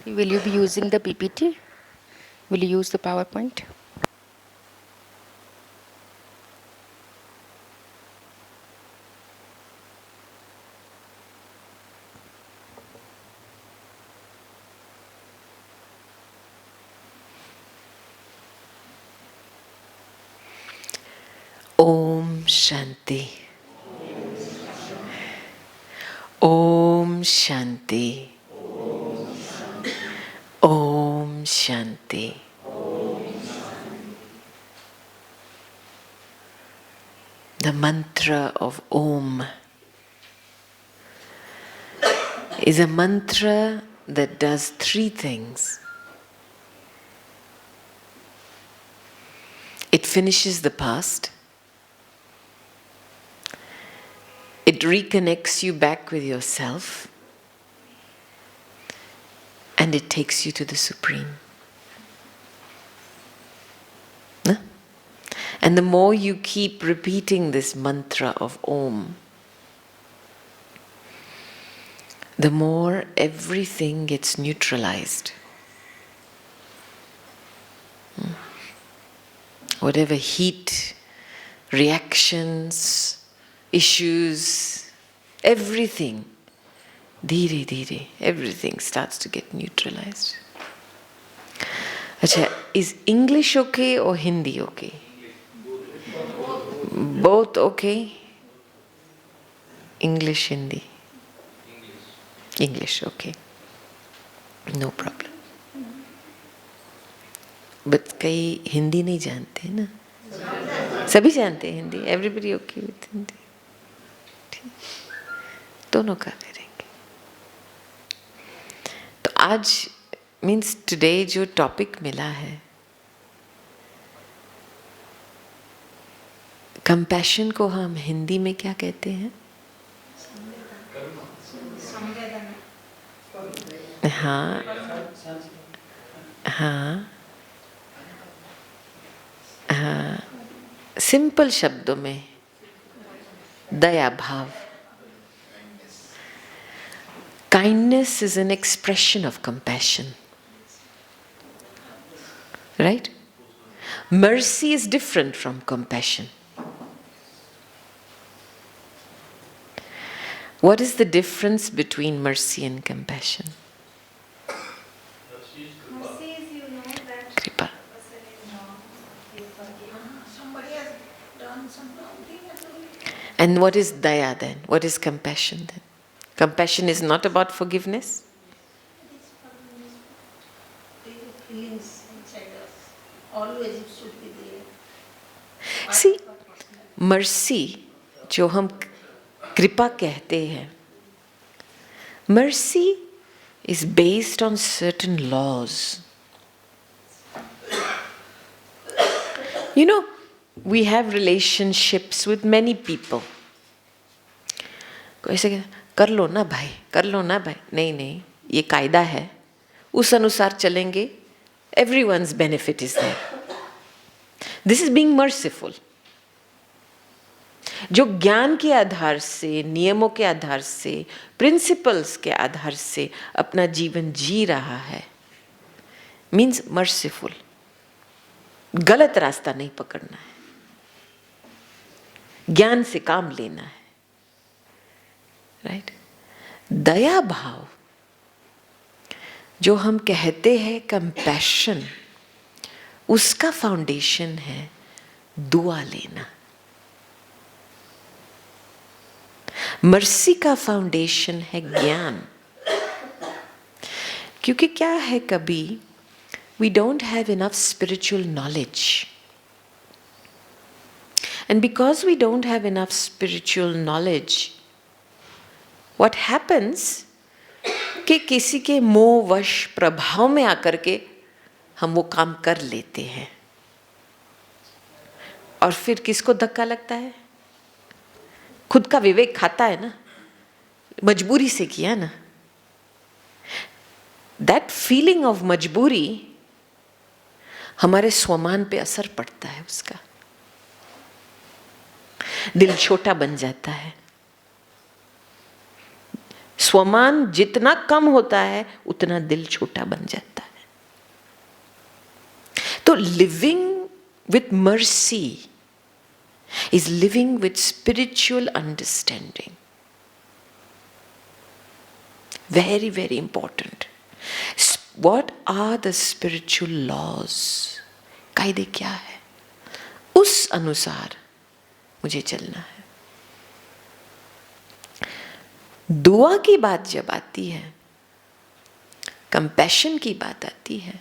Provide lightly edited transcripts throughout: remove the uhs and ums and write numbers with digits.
Will you be using the PPT? Will you use the PowerPoint? Om Shanti. Om Shanti. Om Shanti. The mantra of Om is a mantra that does three things. It finishes the past. It reconnects you back with yourself. And it takes you to the Supreme. No? And the more you keep repeating this mantra of Om, the more everything gets neutralized. Whatever heat, reactions, issues, everything, dheere dheere, everything starts to get neutralized. Achha, is English okay or Hindi okay? Both okay? English, Hindi? English, okay. No problem. But कई हिंदी नहीं जानते ना? सभी जानते हैं Hindi. Everybody okay with Hindi? दोनों का करेंगे. तो आज मीन्स टुडे जो टॉपिक मिला है, कंपैशन को हम हिंदी में क्या कहते हैं? हाँ हाँ हाँ, सिंपल शब्दों में दया भाव. Kindness is an expression of compassion. Right? Mercy is different from compassion. What is the difference between mercy and compassion? Mercy is, you know that Kripa. person is wrong, you forgive. Somebody has done some wrong thing. And what is daya then? What is compassion then? Compassion is not about forgiveness. It is forgiveness. The feelings inside us. Always it should be there. See, mercy, जो हम कृपा कहते हैं, mercy is based on certain laws. You know, we have relationships with many people. कोई ऐसे कहता, कर लो ना भाई, कर लो ना भाई. नहीं नहीं, ये कायदा है, उस अनुसार चलेंगे. Everyone's benefit is there. This is being merciful. जो ज्ञान के आधार से, नियमों के आधार से, प्रिंसिपल्स के आधार से अपना जीवन जी रहा है, मीन्स मर्सीफुल. गलत रास्ता नहीं पकड़ना है, ज्ञान से काम लेना है. राइट? दया भाव, जो हम कहते हैं कंपैशन, उसका फाउंडेशन है दुआ लेना. मर्सी का फाउंडेशन है ज्ञान. क्योंकि क्या है, कभी we don't have enough spiritual knowledge. And because we don't have enough spiritual knowledge, what happens कि किसी के मोह वश प्रभाव में आकर के हम वो काम कर लेते हैं. और फिर किसको धक्का लगता है? खुद का विवेक खाता है ना, मजबूरी से किया ना. That feeling of मजबूरी हमारे स्वमान पे असर पड़ता है उसका. दिल छोटा बन जाता है, स्वमान जितना कम होता है उतना दिल छोटा बन जाता है। तो living with mercy is living with spiritual understanding. Very, very important. What are the spiritual laws? कायदे क्या है? उस अनुसार मुझे चलना है। दुआ की बात जब आती है, कंपैशन की बात आती है,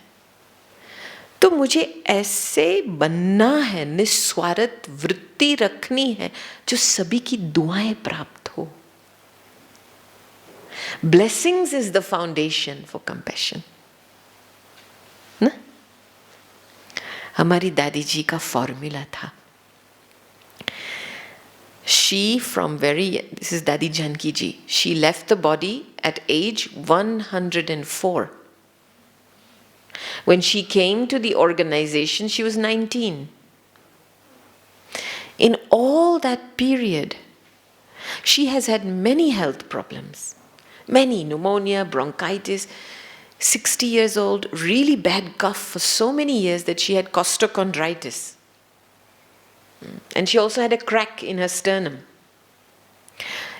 तो मुझे ऐसे बनना है, निस्वार्थ वृत्ति रखनी है जो सभी की दुआएं प्राप्त हो। Blessings is the foundation for compassion. ना? हमारी दादी जी का फॉर्मूला था। She this is Dadi Janki ji, she left the body at age 104. When she came to the organization, she was 19. In all that period, she has had many health problems. Many, pneumonia, bronchitis, 60 years old, really bad cough for so many years that she had costochondritis. And she also had a crack in her sternum.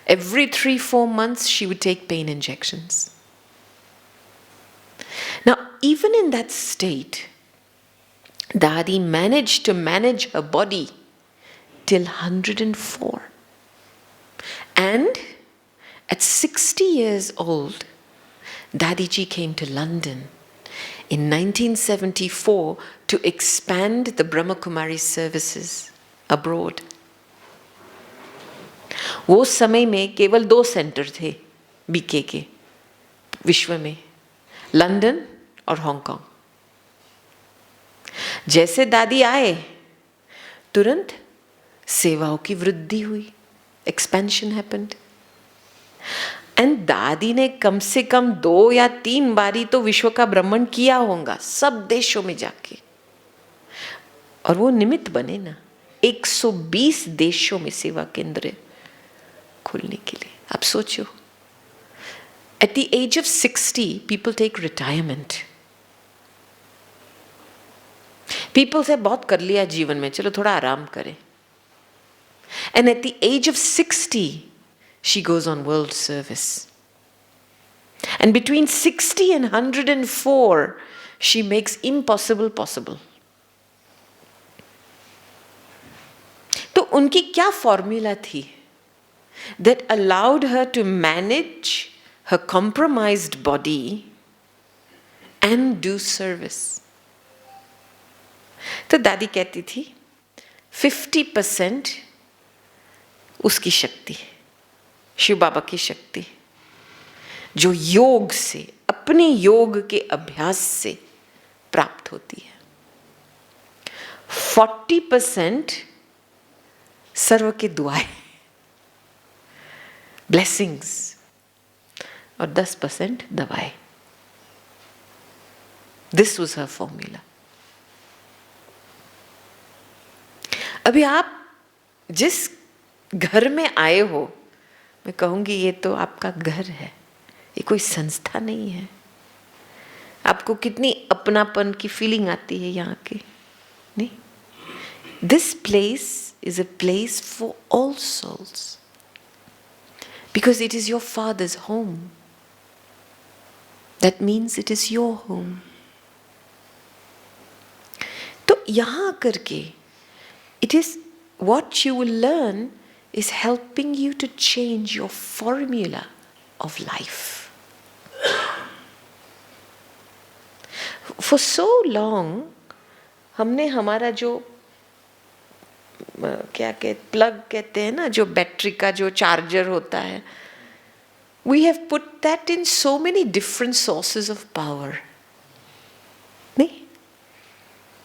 Every 3-4 months, she would take pain injections. Now, even in that state, Dadi managed to manage her body till 104. And at 60 years old, Dadi ji came to London in 1974 to expand the Brahma Kumaris services abroad. वो समय में केवल 2 centre थे BK के विश्व में, London और Hong Kong. जैसे दादी आए तुरंत सेवाओं की वृद्धि हुई, एक्सपेंशन हैपेंड। एंड दादी ने कम से कम 2 या 3 बारी तो विश्व का भ्रमण किया होगा, सब देशों में जाके। और वो निमित्त बने ना 120 देशों में सेवा केंद्र खोलने के लिए। आप सोचो, at the age of 60 people take retirement. People say बहुत कर लिया जीवन में, चलो थोड़ा आराम करें। And at the age of 60 she goes on world service. And between 60 and 104 she makes impossible possible. तो उनकी क्या फॉर्मूला थी that allowed her to manage her compromised body and do service? तो दादी कहती थी 50% उसकी शक्ति, शिव बाबा की शक्ति, जो योग से, अपने योग के अभ्यास से प्राप्त होती है। 40% सर्व के दुआएं, ब्लेसिंग्स, और 10% दवाएं। This was her formula. अभी आप जिस घर में आए हो, मैं कहूंगी ये तो आपका घर है, ये कोई संस्था नहीं है। आपको कितनी अपनापन की फीलिंग आती है यहाँ के, नहीं? This place is a place for all souls because it is your father's home. That means it is your home. तो यहाँ आकर के it is what you will learn is helping you to change your formula of life. For so long हमने हमारा जो क्या plug कहते हैं ना, जो बैटरी का जो चार्जर होता है, we have put that in so many different sources of power. नहीं,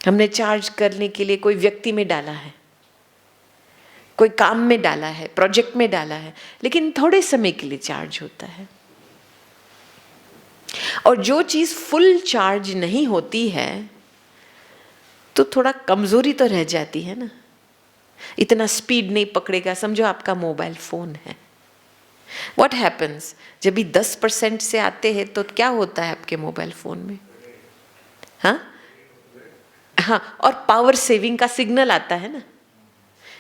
हमने चार्ज करने के लिए कोई व्यक्ति में डाला है, कोई काम में डाला है, प्रोजेक्ट में डाला है, लेकिन थोड़े समय के लिए चार्ज होता है। और जो चीज फुल चार्ज नहीं होती है तो थोड़ा कमजोरी तो रह जाती है ना, इतना स्पीड नहीं पकड़ेगा। समझो आपका मोबाइल फोन है, What happens? जब भी 10% से आते हैं तो क्या होता है आपके मोबाइल फोन में? हाँ हाँ, और पावर सेविंग का सिग्नल आता है ना,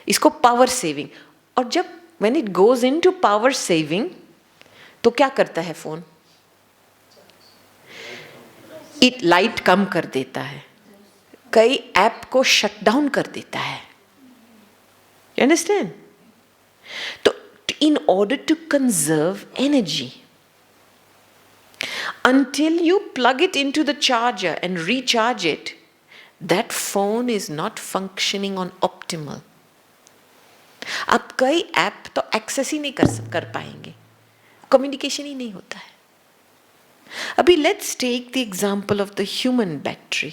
इसको पावर सेविंग। और जब when it goes into power saving तो क्या करता है फोन? इट लाइट कम कर देता है, कई ऐप को शट डाउन कर देता है। You understand? तो in order to conserve energy, until you plug it into the charger and recharge it, that phone is not functioning on optimal. आप कई ऐप तो एक्सेस ही नहीं कर पाएंगे, कम्युनिकेशन ही नहीं होता है। अभी let's take the example of the human battery.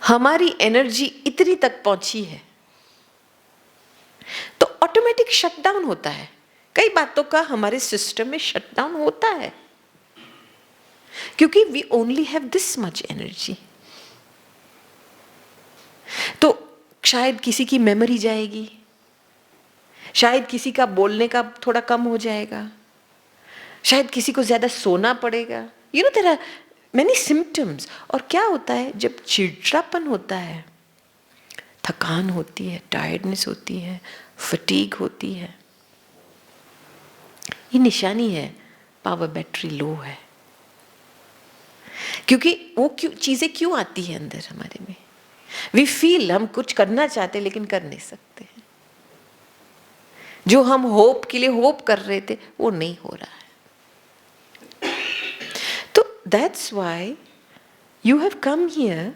हमारी एनर्जी इतनी तक पहुंची है तो ऑटोमेटिक शटडाउन होता है। कई बातों का हमारे सिस्टम में शटडाउन होता है क्योंकि we only have this much energy. तो शायद किसी की मेमोरी जाएगी, शायद किसी का बोलने का थोड़ा कम हो जाएगा, शायद किसी को ज्यादा सोना पड़ेगा। You know there are many symptoms. और क्या होता है जब चिड़चिड़ापन होता है, थकान होती है, टायर्डनेस होती है, फटीग होती है, ये निशानी है पावर बैटरी लो है। क्योंकि वो चीजें क्यों आती है अंदर हमारे में? वी फील हम कुछ करना चाहते लेकिन कर नहीं सकते हैं। जो हम होप के लिए होप कर रहे थे वो नहीं हो रहा है। तो that's why you have come here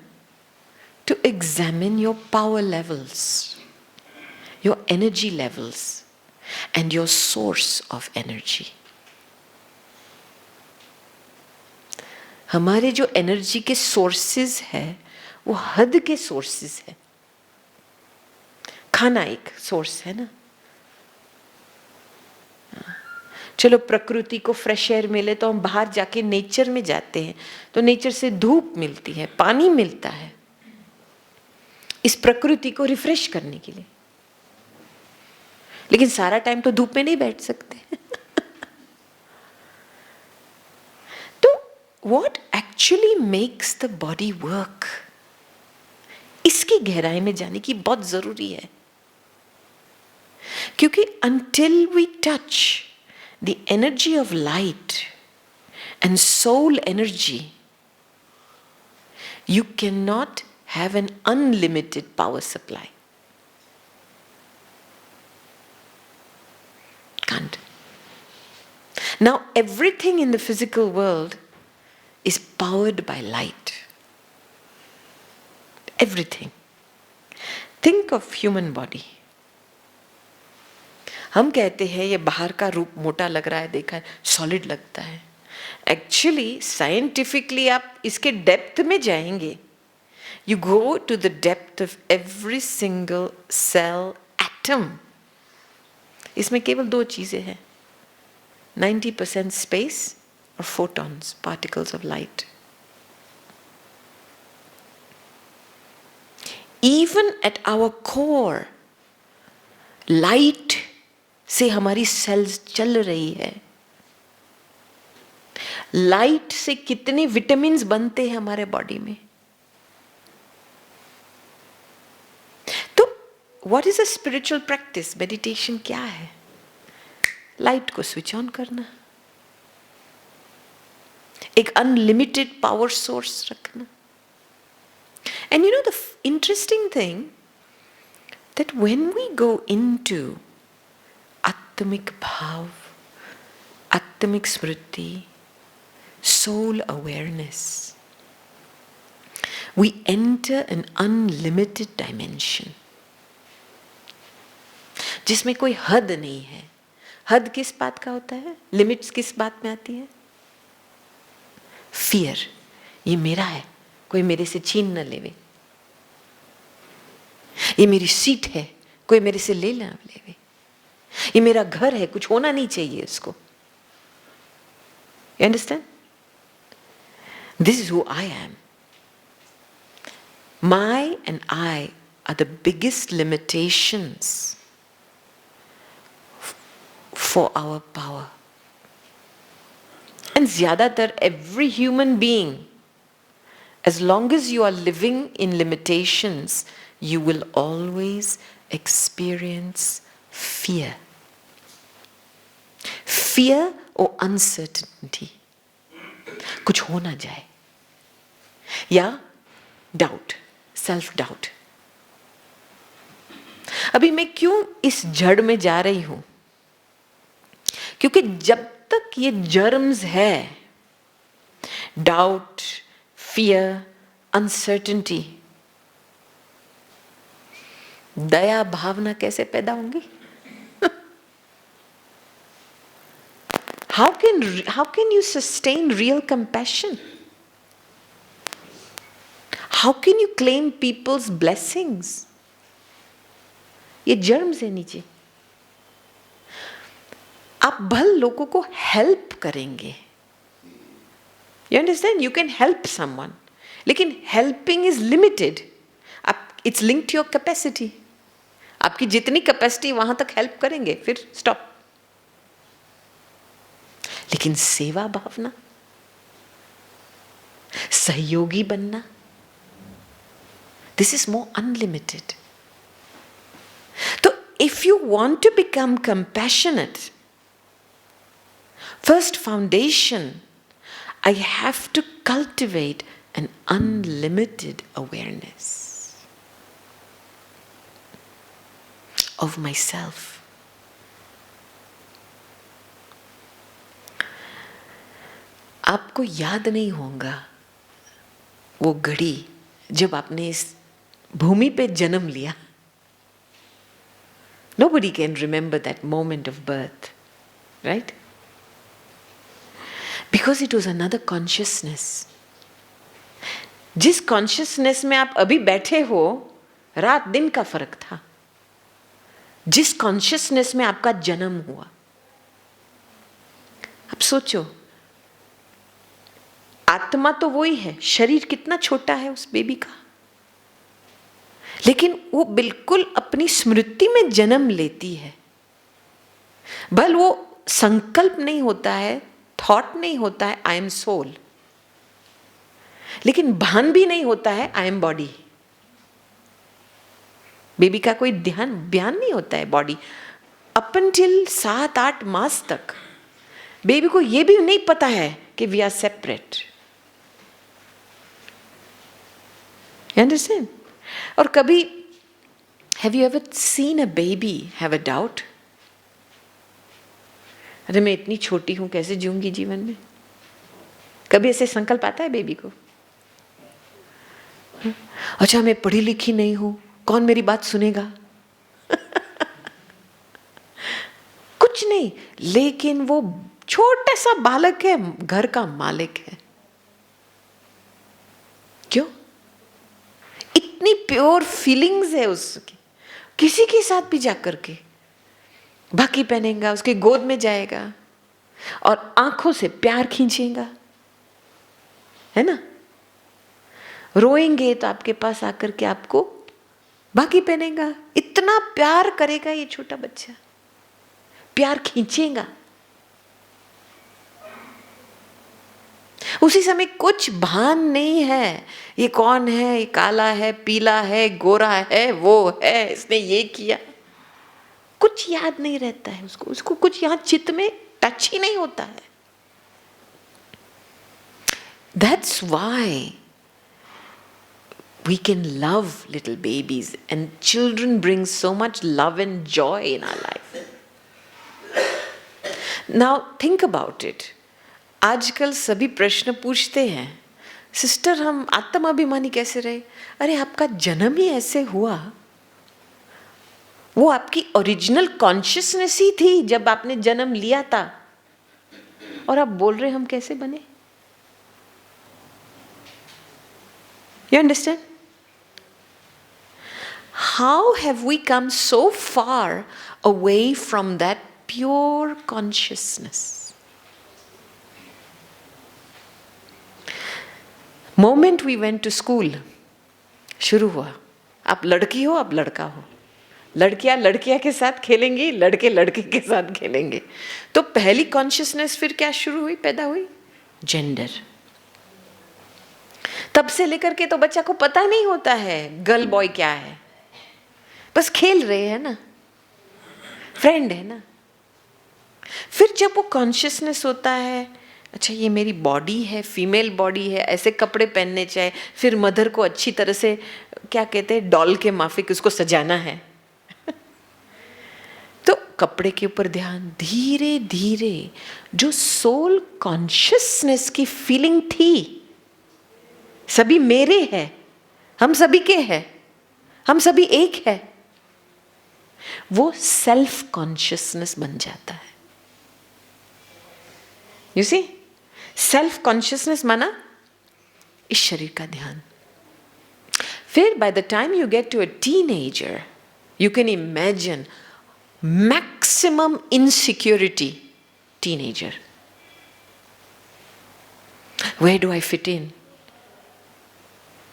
to examine your power levels, your energy levels, and your source of energy. हमारे जो एनर्जी के सोर्सेज है वो हद के सोर्सेज है। खाना एक सोर्स है ना, चलो प्रकृति को फ्रेश एयर मिले तो हम बाहर जाके नेचर में जाते हैं, तो नेचर से धूप मिलती है, पानी मिलता है, इस प्रकृति को रिफ्रेश करने के लिए। लेकिन सारा टाइम तो धूप में नहीं बैठ सकते। तो what actually makes the body work, इसकी गहराई में जाने की बहुत जरूरी है। क्योंकि until we touch the energy of light and soul energy, you cannot have an unlimited power supply. Can't. Now everything in the physical world is powered by light. Everything. Think of human body. हम कहते हैं ये बाहर का रूप मोटा लग रहा है, देखा है सॉलिड लगता है। एक्चुअली साइंटिफिकली आप इसके डेप्थ में जाएंगे, you go to the depth of every single cell atom. इसमें केवल दो चीजें हैं, 90% space और photons, particles of light. Even at our core, light से हमारी सेल्स चल रही है। लाइट से कितने विटामिन्स बनते हैं हमारे बॉडी में। तो what is a spiritual practice? Meditation क्या है? लाइट को स्विच ऑन करना, एक अनलिमिटेड पावर सोर्स रखना। And you know the interesting thing that when we go into Atmic Bhav, Atmic Smriti, soul awareness, we enter an unlimited dimension जिसमें कोई हद नहीं है। हद किस बात का होता है? लिमिट्स किस बात में आती है? फियर, ये मेरा है, कोई मेरे से छीन न लेवे, ये मेरी सीट है, कोई मेरे से ले ना लेवे, ये मेरा घर है, कुछ होना नहीं चाहिए इसको। You understand? This is who I am. My and I are the biggest limitations for our power. And zyadatar every human being, as long as you are living in limitations, you will always experience fear. Fear or uncertainty. कुछ हो ना जाए. या doubt, self-doubt. अभी मैं क्यों इस जड़ में जा रही हूं? क्योंकि जब तक ये जर्म्स है, डाउट, फियर, अनसर्टेनिटी, दया भावना कैसे पैदा होंगी? How can you sustain real compassion? How can you claim people's blessings? ये जर्म्स है नीचे. आप भल लोगों को हेल्प करेंगे. You understand? You can help someone. लेकिन helping is limited. It's linked to your capacity. आपकी जितनी कैपेसिटी वहां तक हेल्प करेंगे, फिर स्टॉप. लेकिन सेवा भावना, सहयोगी बनना, this is more unlimited. So if you want to become compassionate, first foundation, I have to cultivate an unlimited awareness of myself. आपको याद नहीं होगा वो घड़ी जब आपने इस भूमि पे जन्म लिया. Nobody can remember that moment of birth, right? Because it was another consciousness. जिस consciousness में आप अभी बैठे हो, रात दिन का फर्क था. जिस consciousness में आपका जन्म हुआ, अब सोचो, आत्मा तो वही है, शरीर कितना छोटा है उस बेबी का, लेकिन वो बिल्कुल अपनी स्मृति में जन्म लेती है. भल वो संकल्प नहीं होता है, थॉट नहीं होता है, आई एम सोल, लेकिन भान भी नहीं होता है, आई एम बॉडी. बेबी का कोई बयान नहीं होता है बॉडी. अप टिल 7-8 मास तक बेबी को यह भी नहीं पता है कि we are separate. You understand? और कभी have you ever seen a baby have a doubt? अरे मैं इतनी छोटी हूं, कैसे जीऊंगी जीवन में? कभी ऐसे संकल्प आता है बेबी को? अच्छा मैं पढ़ी लिखी नहीं हूं, कौन मेरी बात सुनेगा? कुछ नहीं, लेकिन वो छोटा सा बालक है, घर का मालिक है. क्यों? इतनी प्योर फीलिंग्स है उसकी. किसी के साथ भी जाकर के बाकी पहनेगा, उसके गोद में जाएगा और आंखों से प्यार खींचेगा, है ना? रोएंगे तो आपके पास आकर के आपको बाकी पहनेगा. इतना प्यार करेगा ये छोटा बच्चा, प्यार खींचेगा. उसी समय कुछ भान नहीं है, ये कौन है, ये काला है, पीला है, गोरा है, वो है, इसने ये किया. कुछ याद नहीं रहता है उसको कुछ यहाँ चित्त में टच ही नहीं होता है. That's why we can love little babies, and children bring so much love and joy in our life. Now think about it. आजकल सभी प्रश्न पूछते हैं, सिस्टर हम आत्माभिमानी कैसे रहे? अरे आपका जन्म ही ऐसे हुआ, वो आपकी ओरिजिनल कॉन्शियसनेस ही थी जब आपने जन्म लिया था, और आप बोल रहे हम कैसे बने? You understand? How have we come so far away from that pure consciousness? Moment we went to school, शुरू हुआ. आप लड़की हो, आप लड़का हो, लड़कियां लड़कियां के साथ खेलेंगी, लड़के लड़के के साथ खेलेंगे। तो पहली कॉन्शियसनेस फिर क्या शुरू हुई, पैदा हुई? जेंडर। तब से लेकर के तो बच्चा को पता नहीं होता है गर्ल बॉय क्या है, बस खेल रहे हैं ना, फ्रेंड है ना। फिर जब वो कॉन्शियसनेस होता है, अच्छा ये मेरी बॉडी है, फीमेल बॉडी है, ऐसे कपड़े पहनने चाहिए, फिर मदर को अच्छी तरह से क्या कहते हैं, डॉल के माफिक उसको सजाना है तो कपड़े के ऊपर ध्यान। धीरे धीरे जो सोल कॉन्शियसनेस की फीलिंग थी, सभी मेरे हैं, हम सभी के हैं, हम सभी एक है, वो सेल्फ कॉन्शियसनेस बन जाता है। यू सी, सेल्फ कॉन्शियसनेस माना इस शरीर का ध्यान। फिर by the time you get to a teenager, you can imagine maximum insecurity. Teenager, where do I fit in,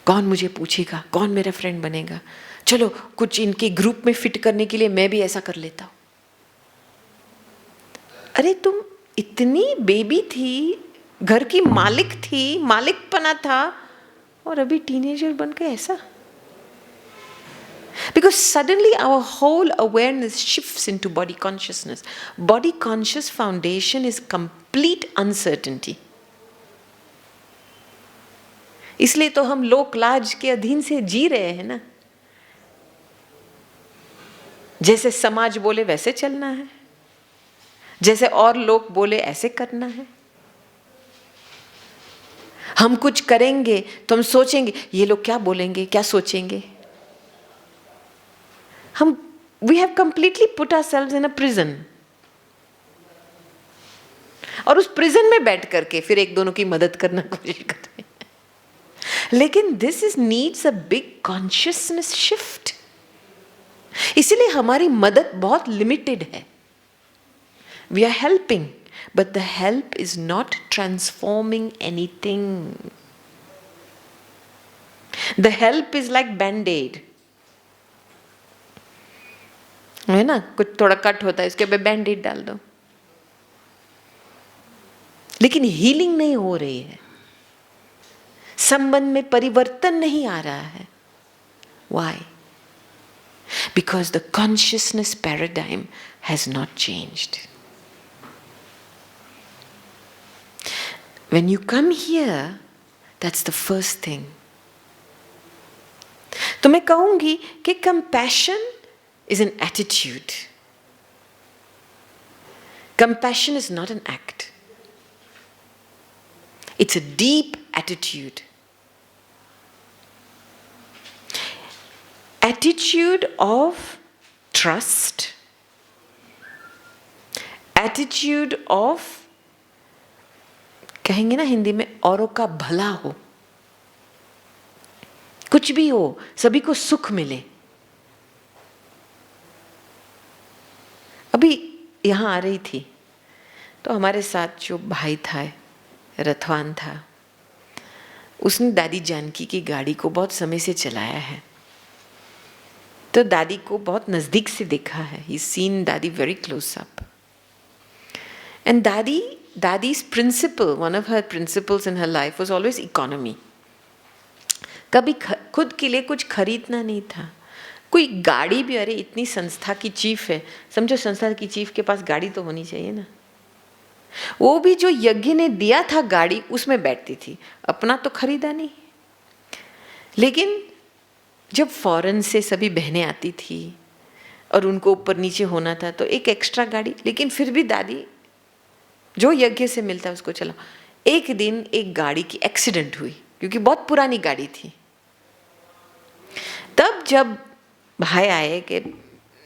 कौन मुझे पूछेगा, कौन मेरा फ्रेंड बनेगा, चलो कुछ इनके ग्रुप में फिट करने के लिए मैं भी ऐसा कर लेता हूं। अरे तुम इतनी बेबी थी, घर की मालिक थी, मालिकपना था, और अभी टीनेजर बन के ऐसा। Because suddenly our whole awareness shifts into body consciousness. Body conscious foundation is complete uncertainty. इसलिए तो हम लोक लाज के अधीन से जी रहे हैं ना। जैसे समाज बोले वैसे चलना है, जैसे और लोग बोले ऐसे करना है। हम कुछ करेंगे तो हम सोचेंगे ये लोग क्या बोलेंगे, क्या सोचेंगे। हम we have completely put ourselves in a prison. और उस प्रिजन में बैठ करके फिर एक दोनों की मदद करना कोशिश करते हैं। लेकिन this is needs a big consciousness shift. इसीलिए हमारी मदद बहुत लिमिटेड है। We are helping, but the help is not transforming anything. The help is like band-aid. है ना, कुछ थोड़ा कट होता है, इसके ऊपर बैंडेड डाल दो, लेकिन हीलिंग नहीं हो रही है, संबंध में परिवर्तन नहीं आ रहा है। Why? Because the consciousness paradigm has not changed. When you come here, that's the first thing. तो मैं कहूंगी कि compassion is an attitude. Compassion is not an act. It's a deep attitude. Attitude of trust. Attitude of, कहेंगे ना हिंदी में, औरों का भला हो, कुछ भी हो, सभी को सुख मिले। अभी यहाँ आ रही थी तो हमारे साथ जो भाई था, रथवान था, उसने दादी जानकी की गाड़ी को बहुत समय से चलाया है, तो दादी को बहुत नजदीक से देखा है। He's seen दादी very close up. And दादी's principle, one of her principles in her life was always economy. कभी खुद के लिए कुछ खरीदना नहीं था। कोई गाड़ी भी, अरे इतनी संस्था की चीफ है, समझो संस्था की चीफ के पास गाड़ी तो होनी चाहिए ना। वो भी जो यज्ञ ने दिया था गाड़ी, उसमें बैठती थी, अपना तो खरीदा नहीं। लेकिन जब फॉरेन से सभी बहनें आती थी और उनको ऊपर नीचे होना था तो एक एक्स्ट्रा गाड़ी, लेकिन फिर भी दादी जो यज्ञ से मिलता उसको चला। एक दिन एक गाड़ी की एक्सीडेंट हुई, क्योंकि बहुत पुरानी गाड़ी थी। तब जब भाई आए कि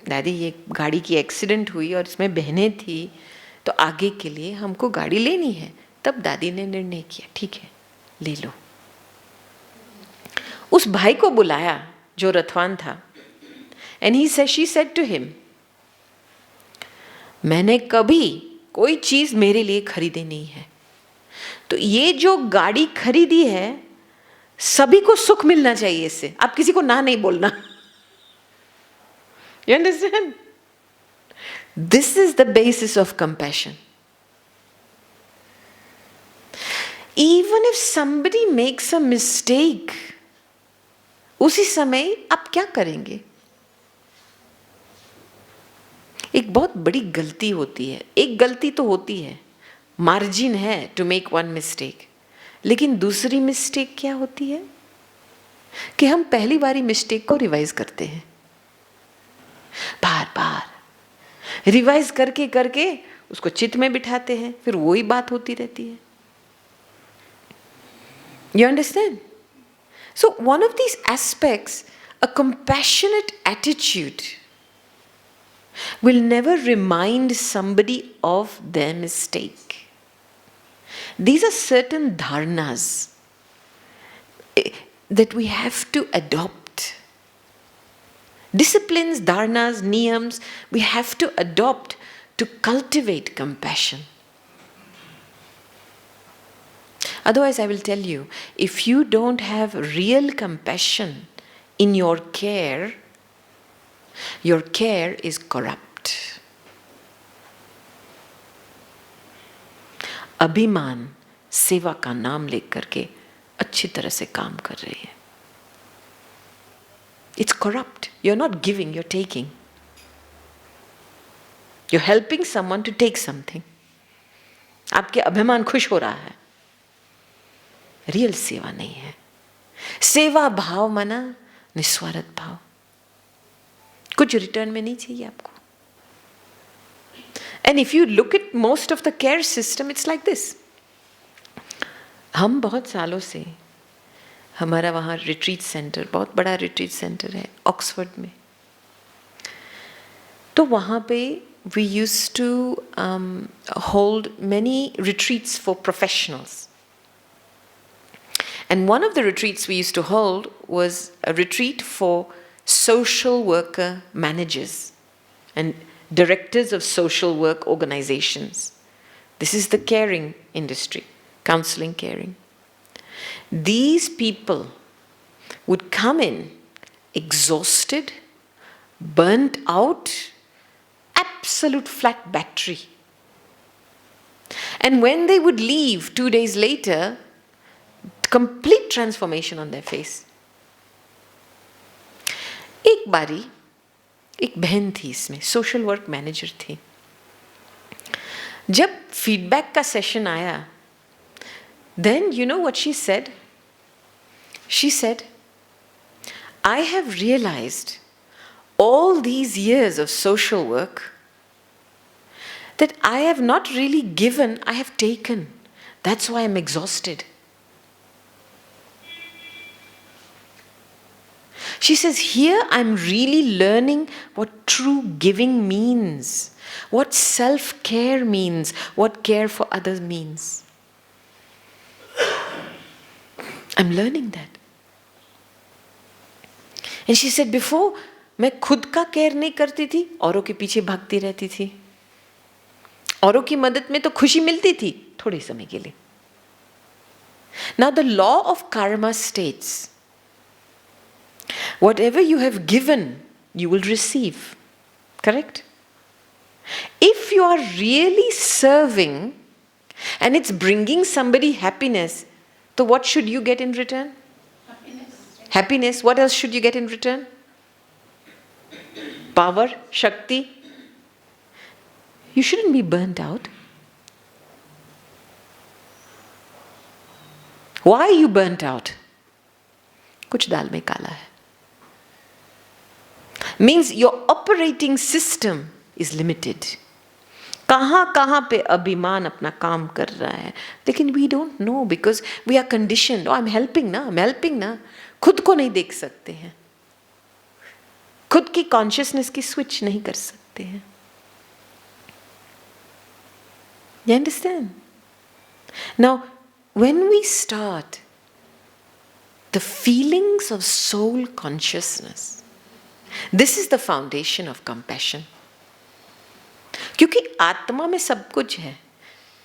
दादी ये गाड़ी की एक्सीडेंट हुई और इसमें बहनें थी, तो आगे के लिए हमको गाड़ी लेनी है, तब दादी ने निर्णय किया ठीक है ले लो। उस भाई को बुलाया जो रथवान था, and she said to him, मैंने कभी कोई चीज मेरे लिए खरीदी नहीं है, तो ये जो गाड़ी खरीदी है सभी को सुख मिलना चाहिए इससे, आप किसी को ना नहीं बोलना। You understand? This is the basis of compassion. Even if somebody makes a mistake, उसी समय आप क्या करेंगे? एक बहुत बड़ी गलती होती है, एक गलती तो होती है, मार्जिन है टू मेक वन मिस्टेक, लेकिन दूसरी मिस्टेक क्या होती है कि हम पहली बारी मिस्टेक को रिवाइज करते हैं, बार बार रिवाइज करके करके उसको चित्त में बिठाते हैं, फिर वही बात होती रहती है. You understand? So one of these aspects, a compassionate attitude, will never remind somebody of their mistake. These are certain dharnas that we have to adopt. Disciplines, dharnas, niyams, we have to adopt to cultivate compassion. Otherwise, I will tell you, if you don't have real compassion in your care is corrupt. अभिमान सेवा का नाम लेकर के अच्छी तरह से काम कर रही है. It's corrupt. You're not giving, you're taking. You're helping someone to take something. आपके अभिमान खुश हो रहा है. रियल सेवा नहीं है. सेवा भाव माना निस्वार्थ भाव. कुछ रिटर्न में नहीं चाहिए आपको. And if you look at most of the care system, it's like this. हम बहुत सालों से हमारा वहाँ रिट्रीट सेंटर, बहुत बड़ा रिट्रीट सेंटर है ऑक्सफोर्ड में, तो वहाँ पे we used to hold many retreats for professionals. And one of the retreats we used to hold was a retreat for social worker managers and directors of social work organizations. This is the caring industry, counseling, caring. These people would come in exhausted, burnt out, absolute flat battery. And when they would leave 2 days later, complete transformation on their face. एक बारी एक बहन थी इसमें, social work manager थी. जब feedback का session आया, then you know what she said? She said, I have realized all these years of social work that I have not really given, I have taken. That's why I'm exhausted. She says, here I'm really learning what true giving means, what self-care means, what care for others means. I'm learning that. And she said, before, मैं खुद का care नहीं करती थी, औरों के पीछे भागती रहती थी. औरों की मदद में तो खुशी मिलती थी थोड़े समय के लिए. Now the law of karma states, whatever you have given, you will receive. Correct? If you are really serving and it's bringing somebody happiness, so what should you get in return? Happiness. Happiness. What else should you get in return? Power, Shakti. You shouldn't be burnt out. Why are you burnt out? कुछ दाल में काला है. Means your operating system is limited. कहाँ कहाँ पे अभिमान अपना काम कर रहा है, लेकिन we don't know because we are conditioned. Oh, I'm helping ना. खुद को नहीं देख सकते हैं. खुद की consciousness की switch नहीं कर सकते हैं. You understand? Now, when we start the feelings of soul consciousness, this is the foundation of compassion. क्योंकि आत्मा में सब कुछ है.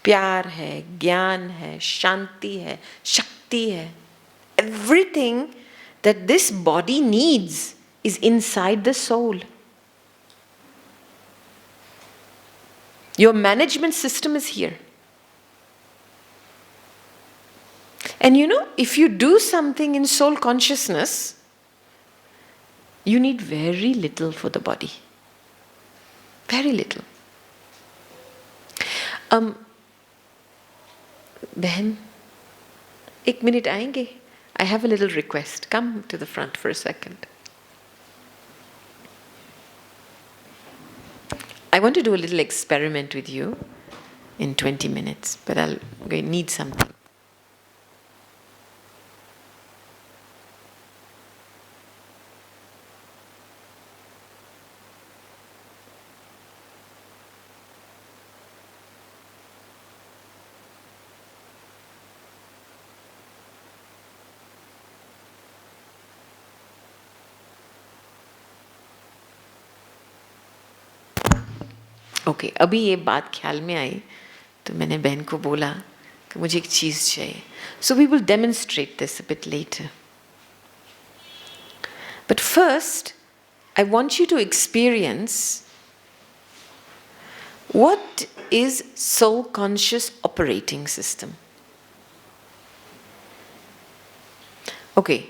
प्यार है, ज्ञान है, शांति है, शक्ति है. Everything that this body needs is inside the soul. Your management system is here. And if you do something in soul consciousness, you need very little for the body. Very little. Behan, 1 minute आएंगे? I have a little request. Come to the front for a second. I want to do a little experiment with you in 20 minutes, but I'm going to need something. Okay, अभी ये बात ख्याल में आई तो मैंने बहन को बोला कि मुझे एक चीज़ चाहिए. So we will demonstrate this a bit later. But first, I want you to experience what is soul conscious operating system. Okay,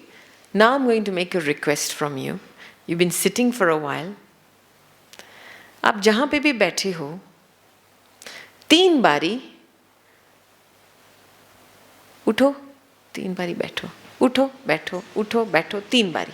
now I'm going to make a request from you. You've been sitting for a while. आप जहाँ पे भी बैठे हो, 3 बारी उठो, 3 बारी बैठो, उठो बैठो, उठो बैठो, 3 बारी.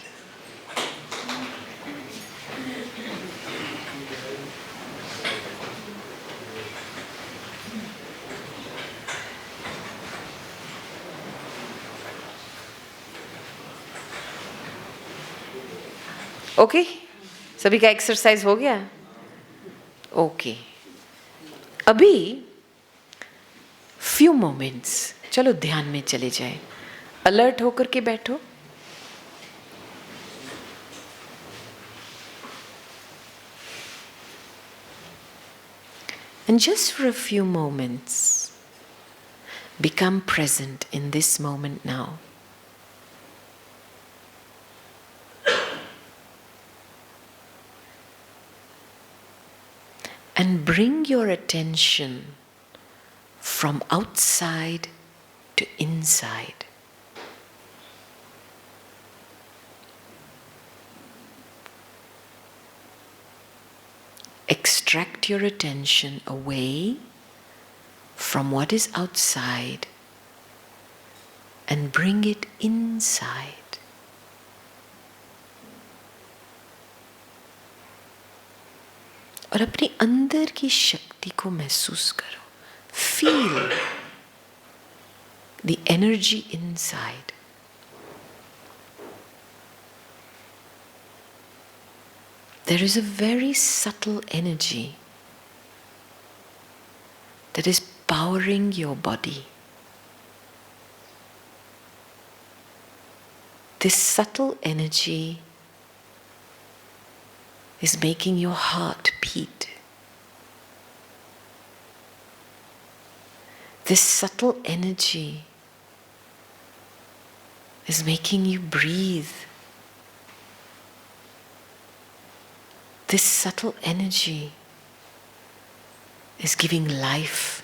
ओके, सभी का एक्सरसाइज हो गया? ओके, अभी फ्यू मोमेंट्स चलो ध्यान में चले जाए. अलर्ट होकर के बैठो. And just for a few moments, become present in this moment now. And bring your attention from outside to inside. Extract your attention away from what is outside and bring it inside. और अपने अंदर की शक्ति को महसूस करो. Feel the energy inside. There is a very subtle energy that is powering your body. This subtle energy is making your heart beat. This subtle energy is making you breathe. This subtle energy is giving life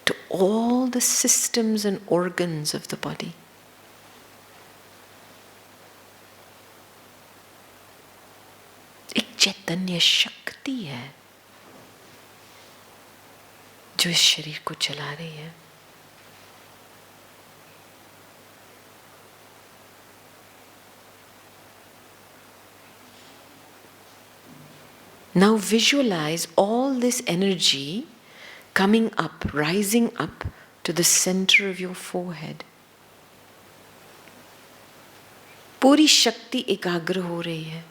to all the systems and organs of the body. एक चैतन्य शक्ति है जो इस शरीर को चला रही है. Now visualize all this energy coming up, rising up to the center of your forehead. पूरी शक्ति एकाग्र हो रही है.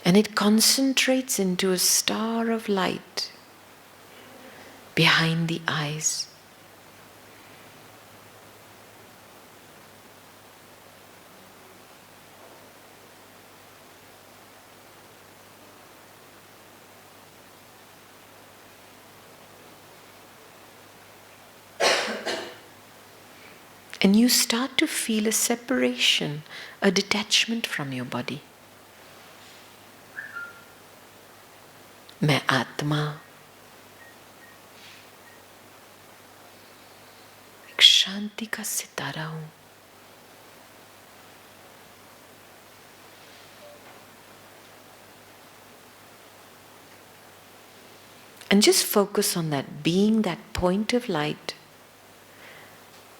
And it concentrates into a star of light behind the eyes. And you start to feel a separation, a detachment from your body. मैं आत्मा शांति का सितारा हूं। And just focus on that, being that point of light.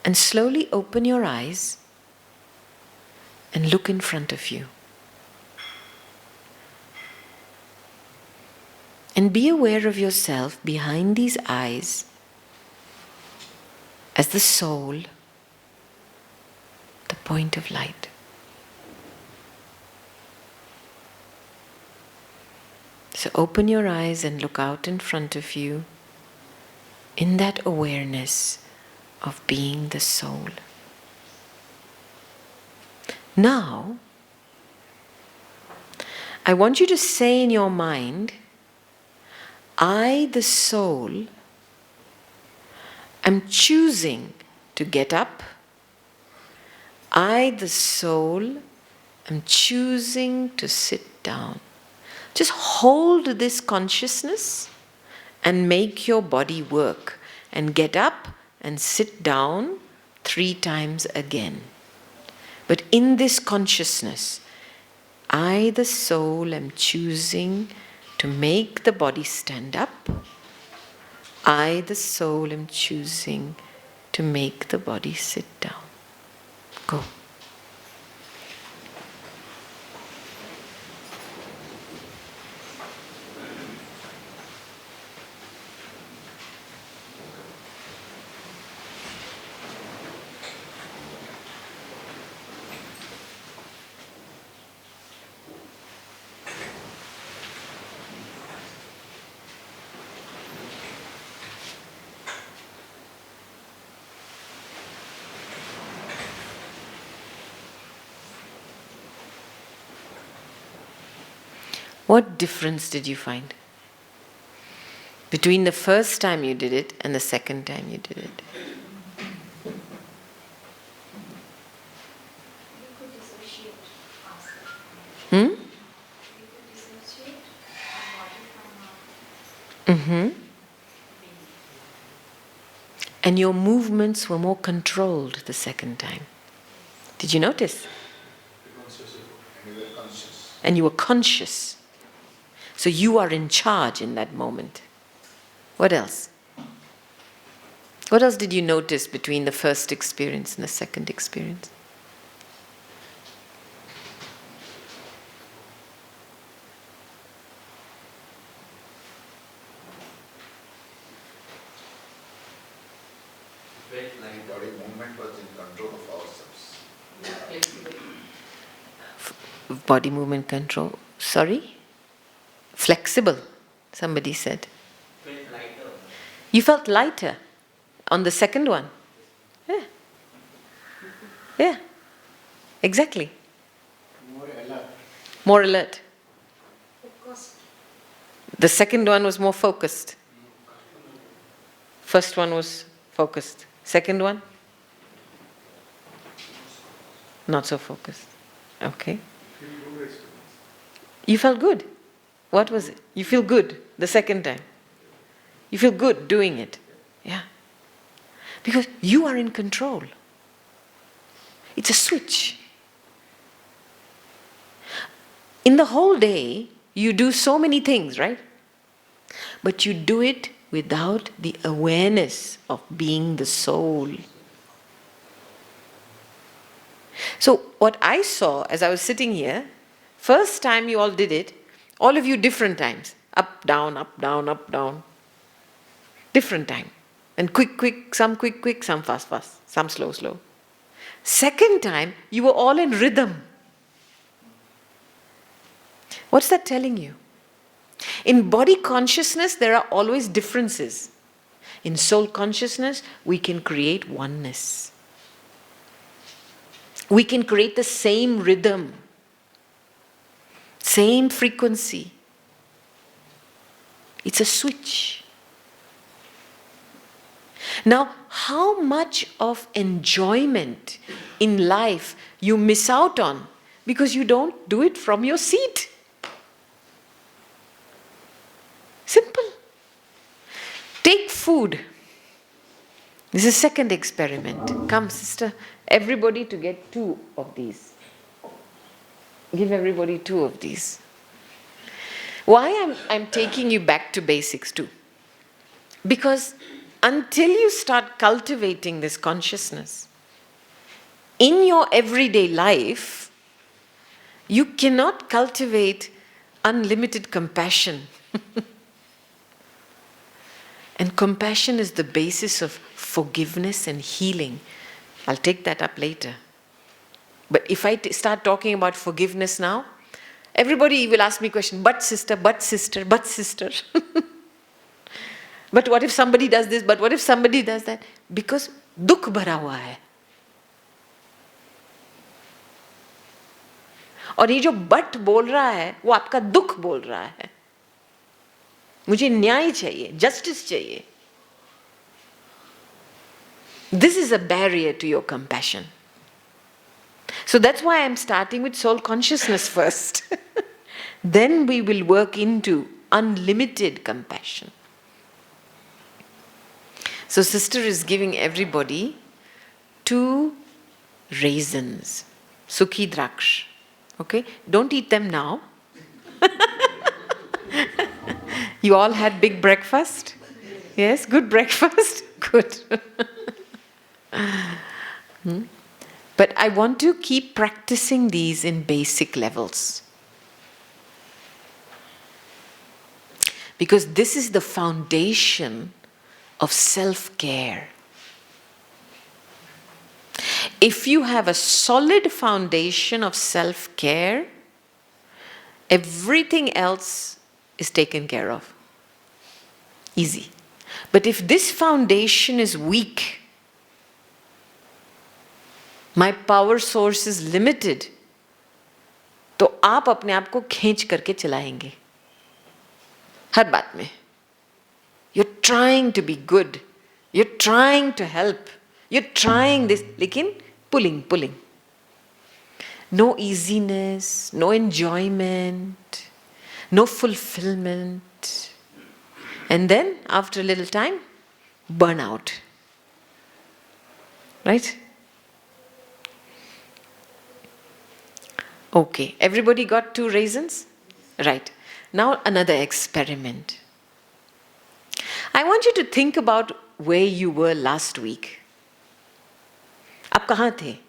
And slowly open your eyes and look in front of you. And be aware of yourself behind these eyes as the soul, the point of light. So open your eyes and look out in front of you in that awareness of being the soul. Now, I want you to say in your mind, I, the soul, am choosing to get up. I, the soul, am choosing to sit down. Just hold this consciousness and make your body work. And get up and sit down 3 times again. But in this consciousness, I, the soul, am choosing to make the body stand up. I, the soul, am choosing to make the body sit down. Go. What difference did you find between the first time you did it and the second time you did it? We could dissociate ourselves. Hmm? We could dissociate our body from our Mm-hmm. being. And your movements were more controlled the second time. Did you notice? And you were conscious. So you are in charge in that moment. What else? What else did you notice between the first experience and the second experience? Felt like body movement was in control of ourselves. Body movement control. Sorry? Flexible, somebody said. Felt lighter. You felt lighter on the second one. Yeah. Yeah. Exactly. More alert. More alert. Focused. The second one was more focused. First one was focused. Second one? Not so focused. Okay. You felt good. What was it? You feel good the second time. You feel good doing it. Yeah. Because you are in control. It's a switch. In the whole day, you do so many things, right? But you do it without the awareness of being the soul. So what I saw as I was sitting here, first time you all did it, all of you different times. Up, down, up, down, up, down. Different time. And quick, some quick, some fast, some slow. Second time, you were all in rhythm. What's that telling you? In body consciousness, there are always differences. In soul consciousness, we can create oneness. We can create the same rhythm, same frequency. It's a switch. Now, how much of enjoyment in life you miss out on because you don't do it from your seat? Simple. Take food. This is second experiment. Come, sister, everybody to get 2 of these. Give everybody 2 of these. Why I'm taking you back to basics too? Because until you start cultivating this consciousness in your everyday life, you cannot cultivate unlimited compassion. And compassion is the basis of forgiveness and healing. I'll take that up later. But if I start talking about forgiveness now, everybody will ask me a question, but sister, but sister, but sister. But what if somebody does this, but what if somebody does that? Because dukh bhara hua hai. और ये जो but बोल रहा है वो आपका दुख बोल रहा है. मुझे न्याय चाहिए, justice चाहिए. This is a barrier to your compassion. So that's why I'm starting with soul consciousness first. Then we will work into unlimited compassion. So sister is giving everybody 2 raisins. Sukhi draksh. Okay? Don't eat them now. You all had big breakfast? Yes? Good breakfast? Good. But I want to keep practicing these in basic levels. Because this is the foundation of self-care. If you have a solid foundation of self-care, everything else is taken care of. Easy. But if this foundation is weak, my power source is limited, तो आप अपने आप को खींच करके चलाएंगे हर बात में. You're trying to be good, you're trying to help, you're trying this, लेकिन pulling. No easiness, no enjoyment, no fulfillment. And then after a little time, burnout. Right? Okay, everybody got 2 raisins? Right. Now another experiment. I want you to think about where you were last week. आप कहाँ थे?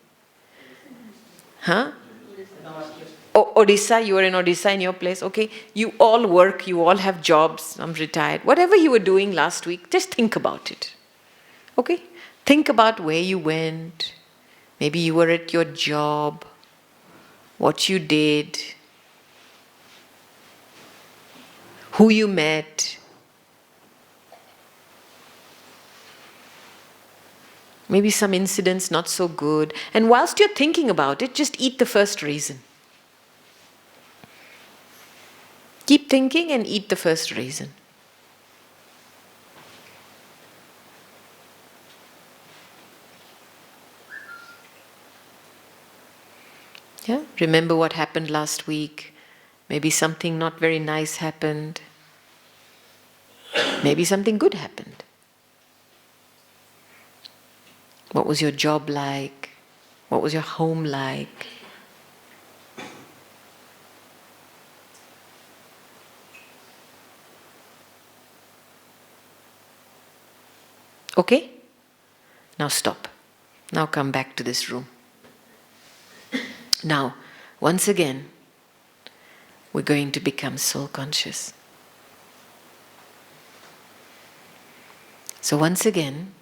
Huh? Odisha, you were in Odisha in your place. Okay, you all work, you all have jobs, I'm retired. Whatever you were doing last week, just think about it. Okay? Think about where you went. Maybe you were at your job. What you did, who you met, maybe some incidents not so good. And whilst you're thinking about it, just eat the first raisin. Keep thinking and eat the first raisin. Yeah? Remember what happened last week. Maybe something not very nice happened. Maybe something good happened. What was your job like? What was your home like? Okay? Now stop. Now come back to this room. Now, once again, we're going to become soul conscious. So once again,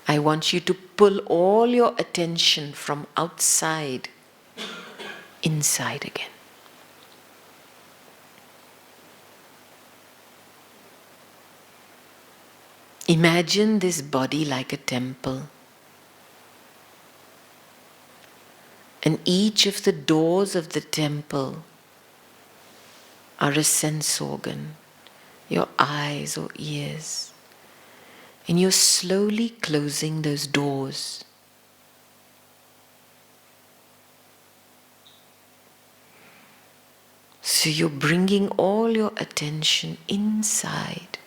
I want you to pull all your attention from outside inside again. Imagine this body like a temple. And each of the doors of the temple are a sense organ, your eyes or ears. And you're slowly closing those doors. So you're bringing all your attention inside,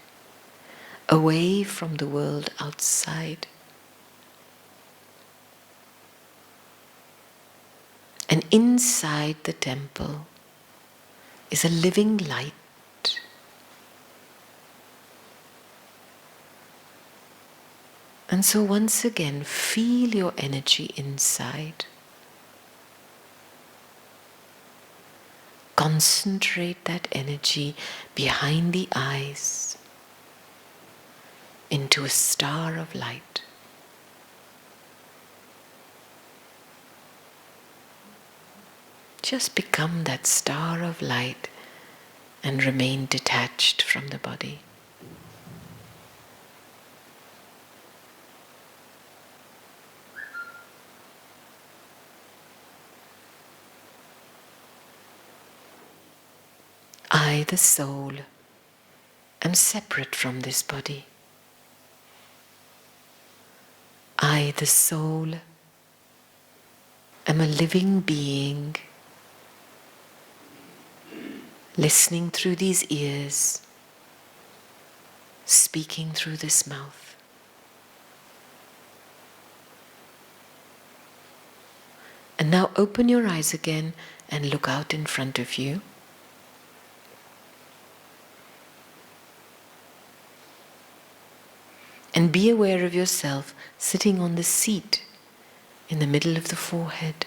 away from the world outside. And inside the temple is a living light. And so once again, feel your energy inside. Concentrate that energy behind the eyes into a star of light. Just become that star of light and remain detached from the body. I, the soul, am separate from this body. I, the soul, am a living being, listening through these ears, speaking through this mouth. And now open your eyes again and look out in front of you. And be aware of yourself sitting on the seat in the middle of the forehead.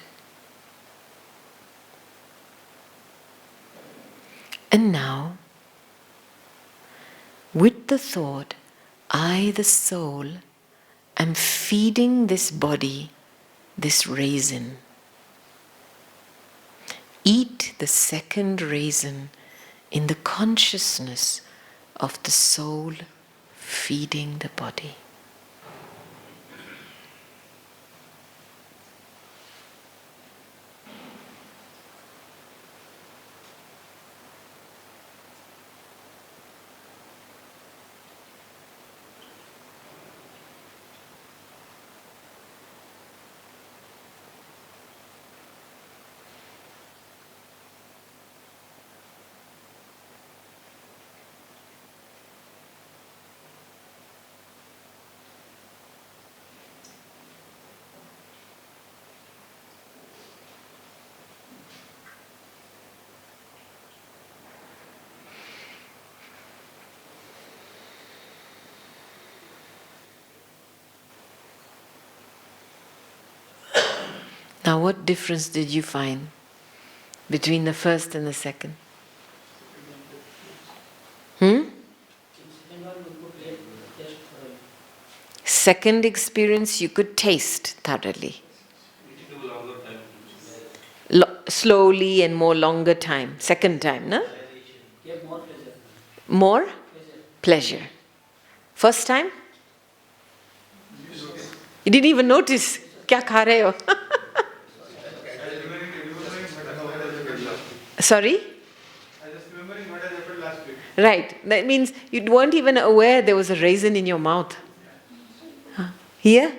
And now, with the thought, I, the soul, am feeding this body this raisin. Eat the second raisin in the consciousness of the soul feeding the body. Now, what difference did you find between the first and the second? Second experience you could taste thoroughly. Slowly and more longer time. Second time, no? More pleasure. First time? You didn't even notice. Kya kha rahe ho? Sorry? I just remembering what has happened last week. Right. That means you weren't even aware there was a raisin in your mouth. Here?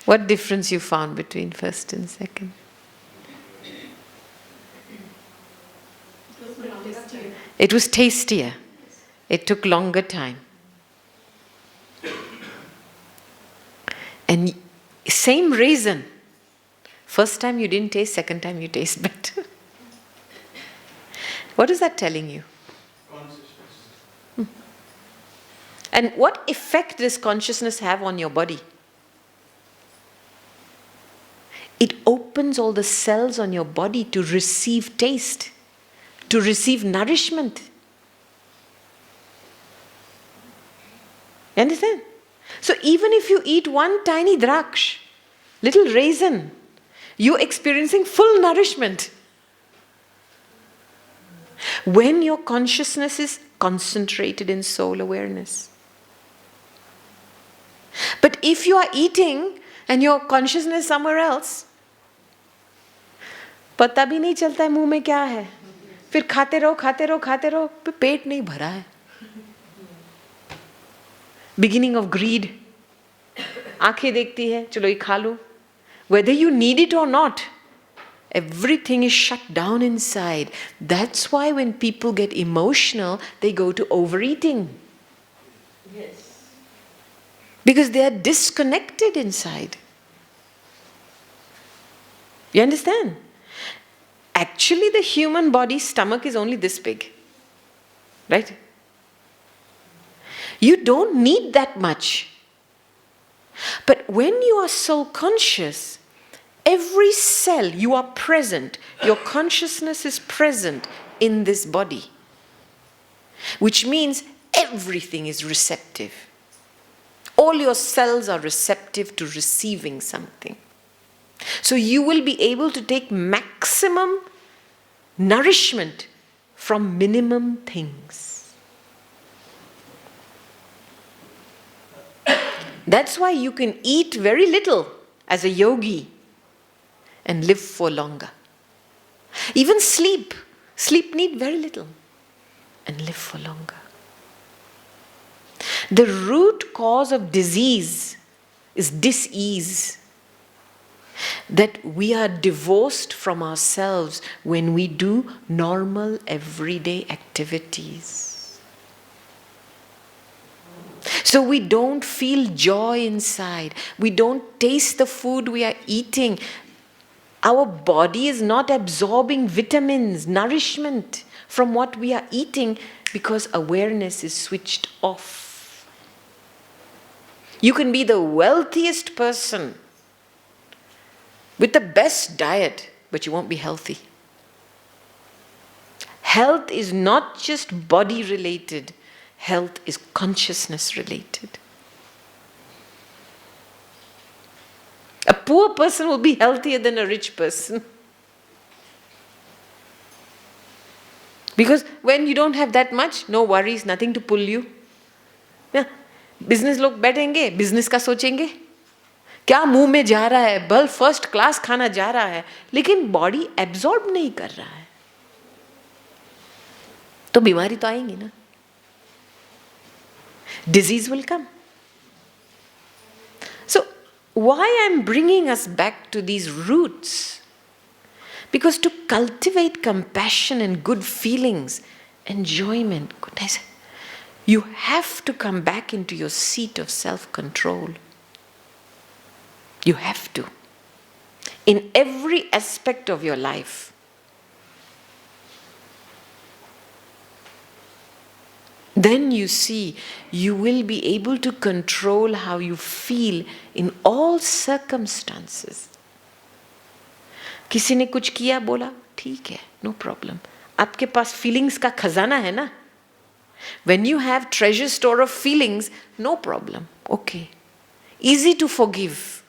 What difference you found between first and second? It was tastier. It took longer time. And same raisin. First time you didn't taste, second time you taste better. What is that telling you? Consciousness. And what effect does consciousness have on your body? It opens all the cells on your body to receive taste, to receive nourishment. You understand? So even if you eat one tiny draksh, little raisin, you're experiencing full nourishment. When your consciousness is concentrated in soul awareness. But if you are eating and your consciousness is somewhere else, पता भी नहीं चलता है मुंह में क्या है, फिर खाते रहो खाते रहो खाते रहो, फिर पेट नहीं भरा है. Beginning of greed. आंखें देखती है, चलो ये खा लो. Whether you need it or not, everything is shut down inside. That's why when people get emotional, they go to overeating. Yes. Because they are disconnected inside. You understand? Actually, the human body's stomach is only this big. Right? You don't need that much. But when you are soul conscious, every cell you are present, your consciousness is present in this body. Which means everything is receptive. All your cells are receptive to receiving something. So you will be able to take maximum nourishment from minimum things. That's why you can eat very little as a yogi and live for longer. Even sleep. Sleep need very little and live for longer. The root cause of disease is dis-ease. That we are divorced from ourselves when we do normal everyday activities. So we don't feel joy inside. We don't taste the food we are eating. Our body is not absorbing vitamins, nourishment from what we are eating because awareness is switched off. You can be the wealthiest person with the best diet, but you won't be healthy. Health is not just body related, health is consciousness related. A poor person will be healthier than a rich person. Because when you don't have that much, no worries, nothing to pull you. Yeah. Business लोग बैठेंगे, business का सोचेंगे. क्या मुंह में जा रहा है, बल फर्स्ट क्लास खाना जा रहा है, लेकिन बॉडी एब्जॉर्ब नहीं कर रहा है, तो बीमारी तो आएंगी ना. Disease will come. So, why I'm bringing us back to these roots? Because to cultivate compassion and good feelings, enjoyment, goodness, you have to come back into your seat of self-control. You have to. In every aspect of your life. Then you see, you will be able to control how you feel in all circumstances. किसी ने कुछ किया, बोला, ठीक है, no problem. आपके पास feelings का खजाना है ना? When you have treasure store of feelings, no problem. Okay. Easy to forgive.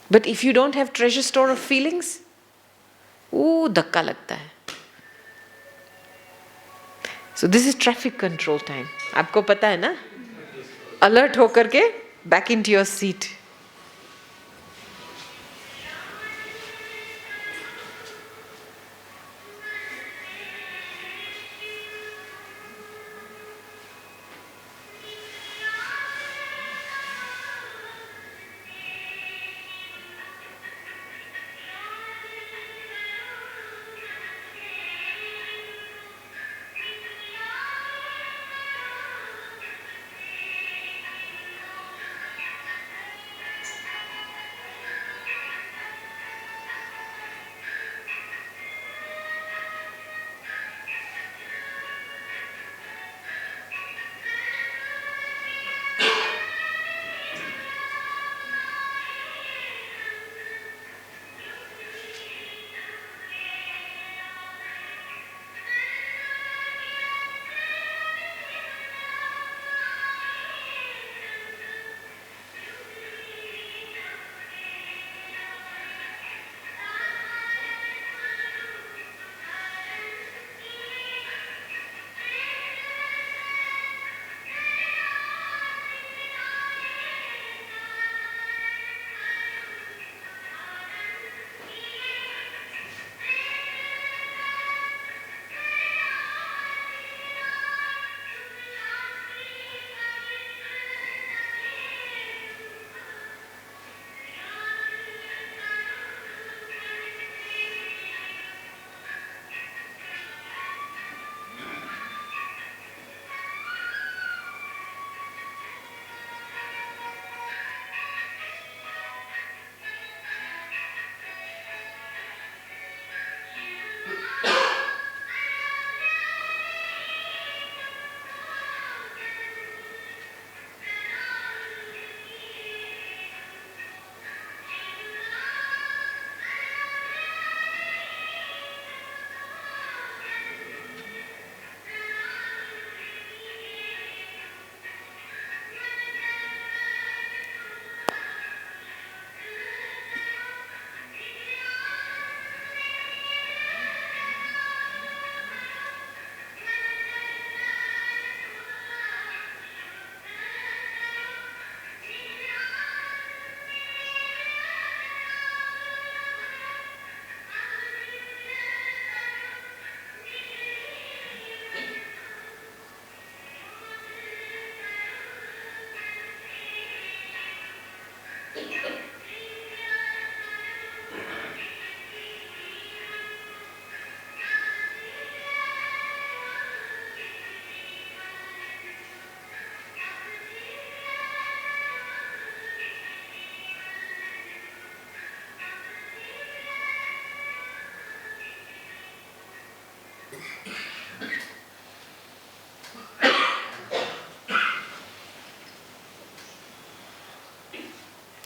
But if you don't have treasure store of feelings, धक्का लगता है. So this is traffic control time. आपको पता है ना? Alert होकर के back into your seat.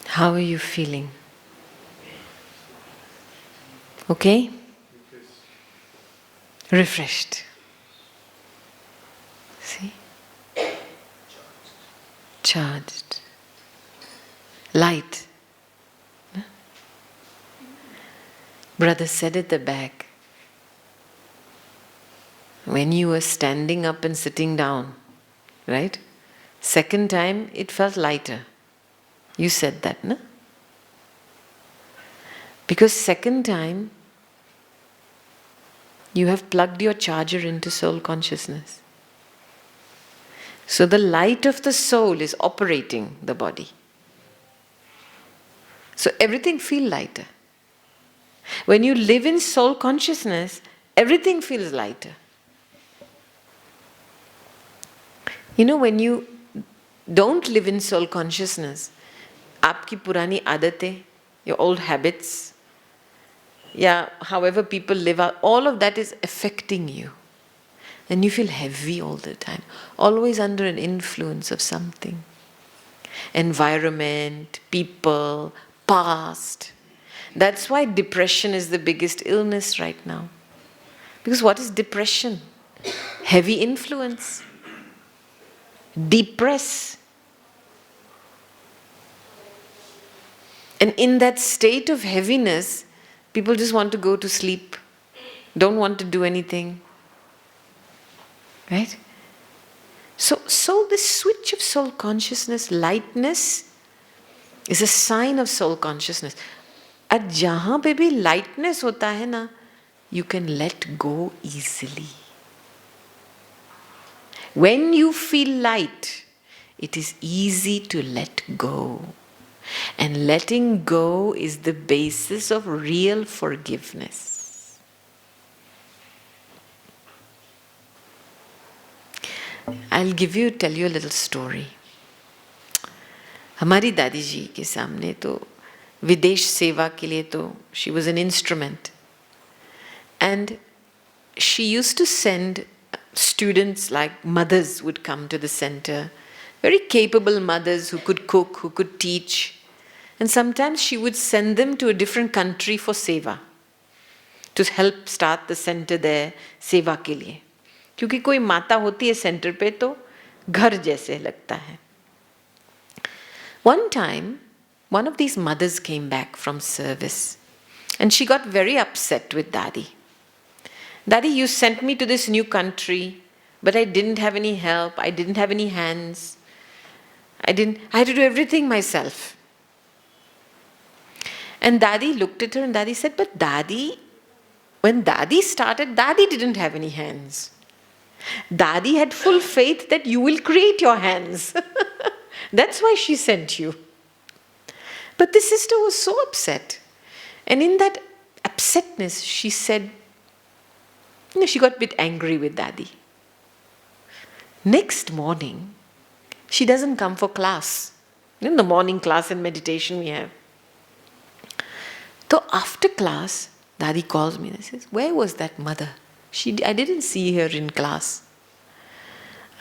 How are you feeling? Okay? Refreshed. See? Charged. Light. Brother said at the back, when you were standing up and sitting down, right? Second time, it felt lighter. You said that, no? Because second time, you have plugged your charger into soul consciousness. So the light of the soul is operating the body. So everything feels lighter. When you live in soul consciousness, everything feels lighter. You know, when you don't live in soul consciousness, आपकी पुरानी आदतें, your old habits, yeah, however people live out, all of that is affecting you. And you feel heavy all the time, always under an influence of something. Environment, people, past. That's why depression is the biggest illness right now. Because what is depression? Heavy influence. Depress. And in that state of heaviness, people just want to go to sleep, don't want to do anything. Right? So this switch of soul consciousness, lightness, is a sign of soul consciousness. At jahan pe bhi lightness hota hai na, you can let go easily. When you feel light, it is easy to let go. And letting go is the basis of real forgiveness. I'll tell you a little story. हमारी दादी जी के सामने तो विदेश सेवा के लिए तो she was an instrument. And she used to send students, like mothers would come to the center, very capable mothers who could cook, who could teach. And sometimes she would send them to a different country for seva, to help start the center there, seva के लिए. क्योंकि कोई माता होती है centre पे तो घर जैसे लगता है. One time, one of these mothers came back from service and she got very upset with Daddy. Daddy, you sent me to this new country, but I didn't have any help, I didn't have any hands. I had to do everything myself. And Daddy looked at her and Daddy said, but Daddy, when Daddy started, Daddy didn't have any hands. Daddy had full faith that you will create your hands. That's why she sent you. But the sister was so upset. And in that upsetness, she said, she got a bit angry with Daddy. Next morning, she doesn't come for class. In the morning class and meditation we have. So after class, Daddy calls me and says, where was that mother? I didn't see her in class.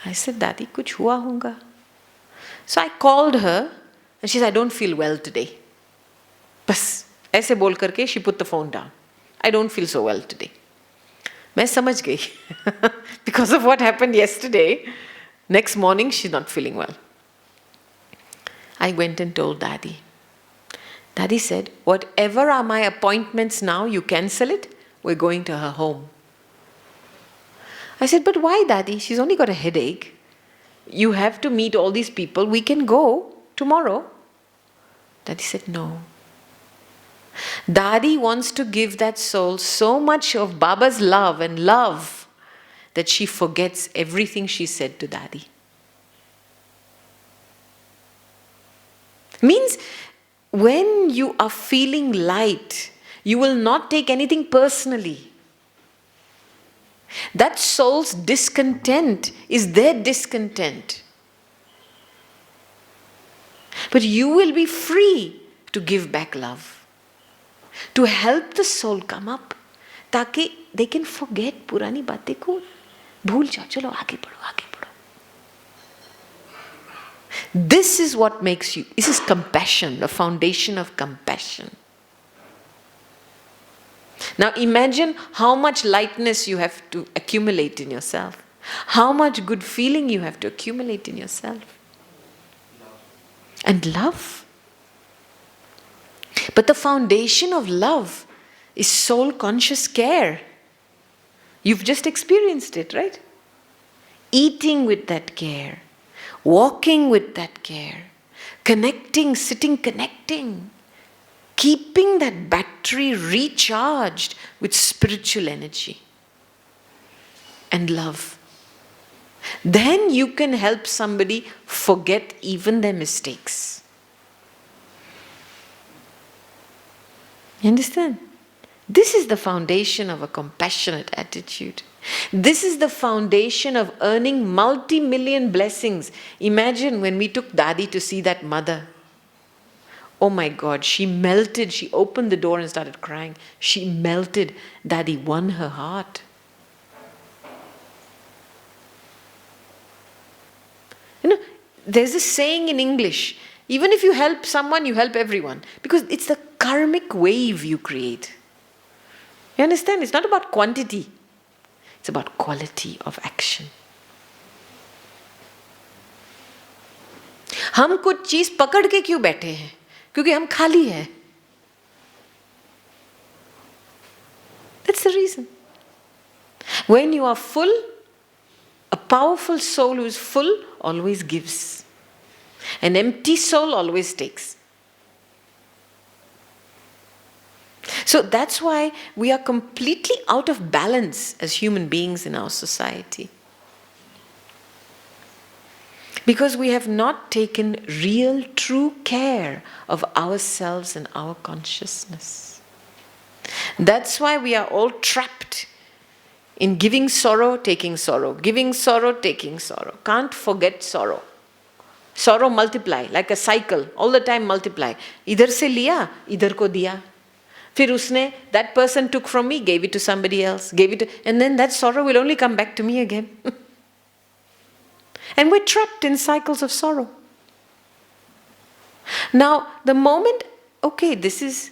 I said, Daddy, kuch hua honga. So I called her and she said, I don't feel well today. Bas, aise bol karke, she put the phone down. I don't feel so well today. मैं समझ गई. Because of what happened yesterday, next morning she's not feeling well. I went and told Daddy. Daddy said, whatever are my appointments now, you cancel it, we're going to her home. I said, but why, Daddy? She's only got a headache. You have to meet all these people, we can go tomorrow. Daddy said, no. Daddy wants to give that soul so much of Baba's love and love that she forgets everything she said to Daddy. Means when you are feeling light, you will not take anything personally. That soul's discontent is their discontent. But you will be free to give back love, to help the soul come up. ताकि they can forget पुरानी बातें को भूल जाओ, चलो आगे बढ़ो, आगे बढ़ो. This is what makes you, this is compassion, the foundation of compassion. Now imagine how much lightness you have to accumulate in yourself. How much good feeling you have to accumulate in yourself. And love. But the foundation of love is soul conscious care. You've just experienced it, right? Eating with that care, walking with that care, connecting, sitting, connecting, keeping that battery recharged with spiritual energy and love. Then you can help somebody forget even their mistakes. You understand? This is the foundation of a compassionate attitude. This is the foundation of earning multi-million blessings. Imagine when we took Dadi to see that mother. Oh my God, she melted. She opened the door and started crying. She melted. Dadi won her heart. You know, there's a saying in English, even if you help someone, you help everyone. Because it's the karmic wave you create. You understand? It's not about quantity. It's about quality of action. हम कुछ चीज पकड़ के क्यों बैठे हैं? क्योंकि हम खाली हैं. That's the reason. When you are full, a powerful soul who is full always gives. An empty soul always takes. So that's why we are completely out of balance as human beings in our society. Because we have not taken real, true care of ourselves and our consciousness. That's why we are all trapped in giving sorrow, taking sorrow, giving sorrow, taking sorrow. Can't forget sorrow. Sorrow multiply, like a cycle, all the time multiply. Idhar se liya, idhar ko diya. Fir usne, that person took from me, gave it to somebody else, gave it to, and then that sorrow will only come back to me again. And we're trapped in cycles of sorrow. Now, the moment, okay, this is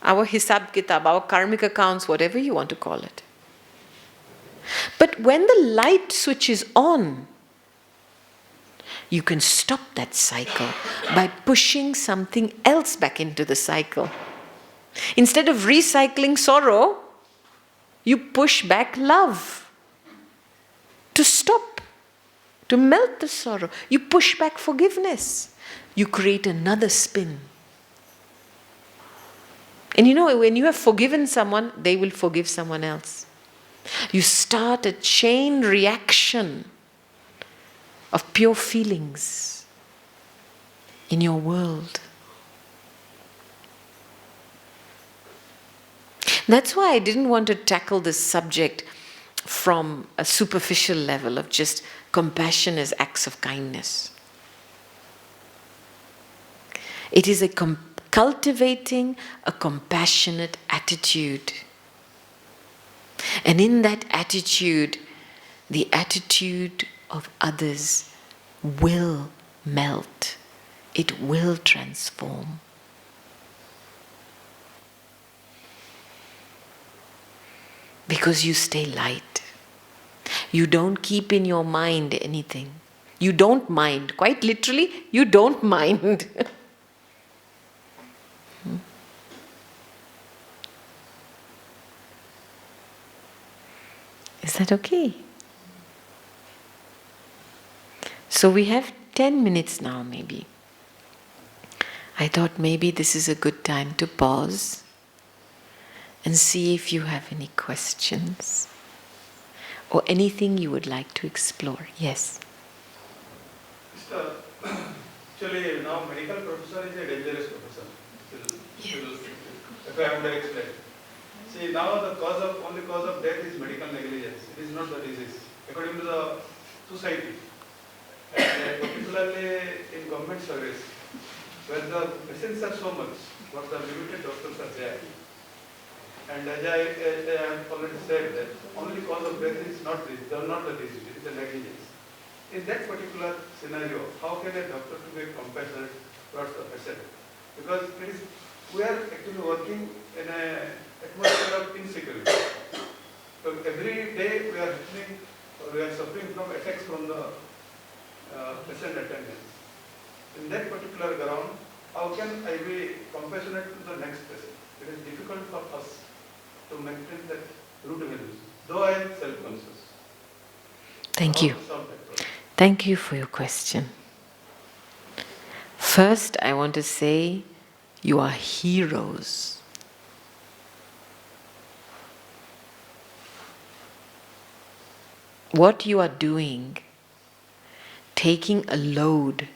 our hisab kitab, our karmic accounts, whatever you want to call it. But when the light switch is on, you can stop that cycle by pushing something else back into the cycle. Instead of recycling sorrow, you push back love to stop, to melt the sorrow. You push back forgiveness. You create another spin. And you know, when you have forgiven someone, they will forgive someone else. You start a chain reaction of pure feelings in your world. That's why I didn't want to tackle this subject from a superficial level of just compassion as acts of kindness. It is cultivating a compassionate attitude. And in that attitude, the attitude of others will melt. It will transform. Because you stay light. You don't keep in your mind anything. You don't mind. Quite literally, you don't mind. Is that okay? So we have 10 minutes now, maybe. I thought maybe this is a good time to pause and see if you have any questions or anything you would like to explore. Yes? Actually, now medical professor is a dangerous professor. If I have to explain. See, now the only cause of death is medical negligence. It is not the disease, according to the society. And particularly in government service, where the patients are so much, but the limited doctors are there. And as I have already said, that only cause of death is not this, not the disease, it is the negligence. In that particular scenario, how can a doctor to be compassionate towards the patient? Because we are actually working in an atmosphere of insecurity. So every day we are suffering from attacks from the patient attendants. In that particular ground, how can I be compassionate to the next patient? It is difficult for us to maintain that root values, though I am self-conscious. Thank you. Thank you for your question. First, I want to say you are heroes. What you are doing, taking a load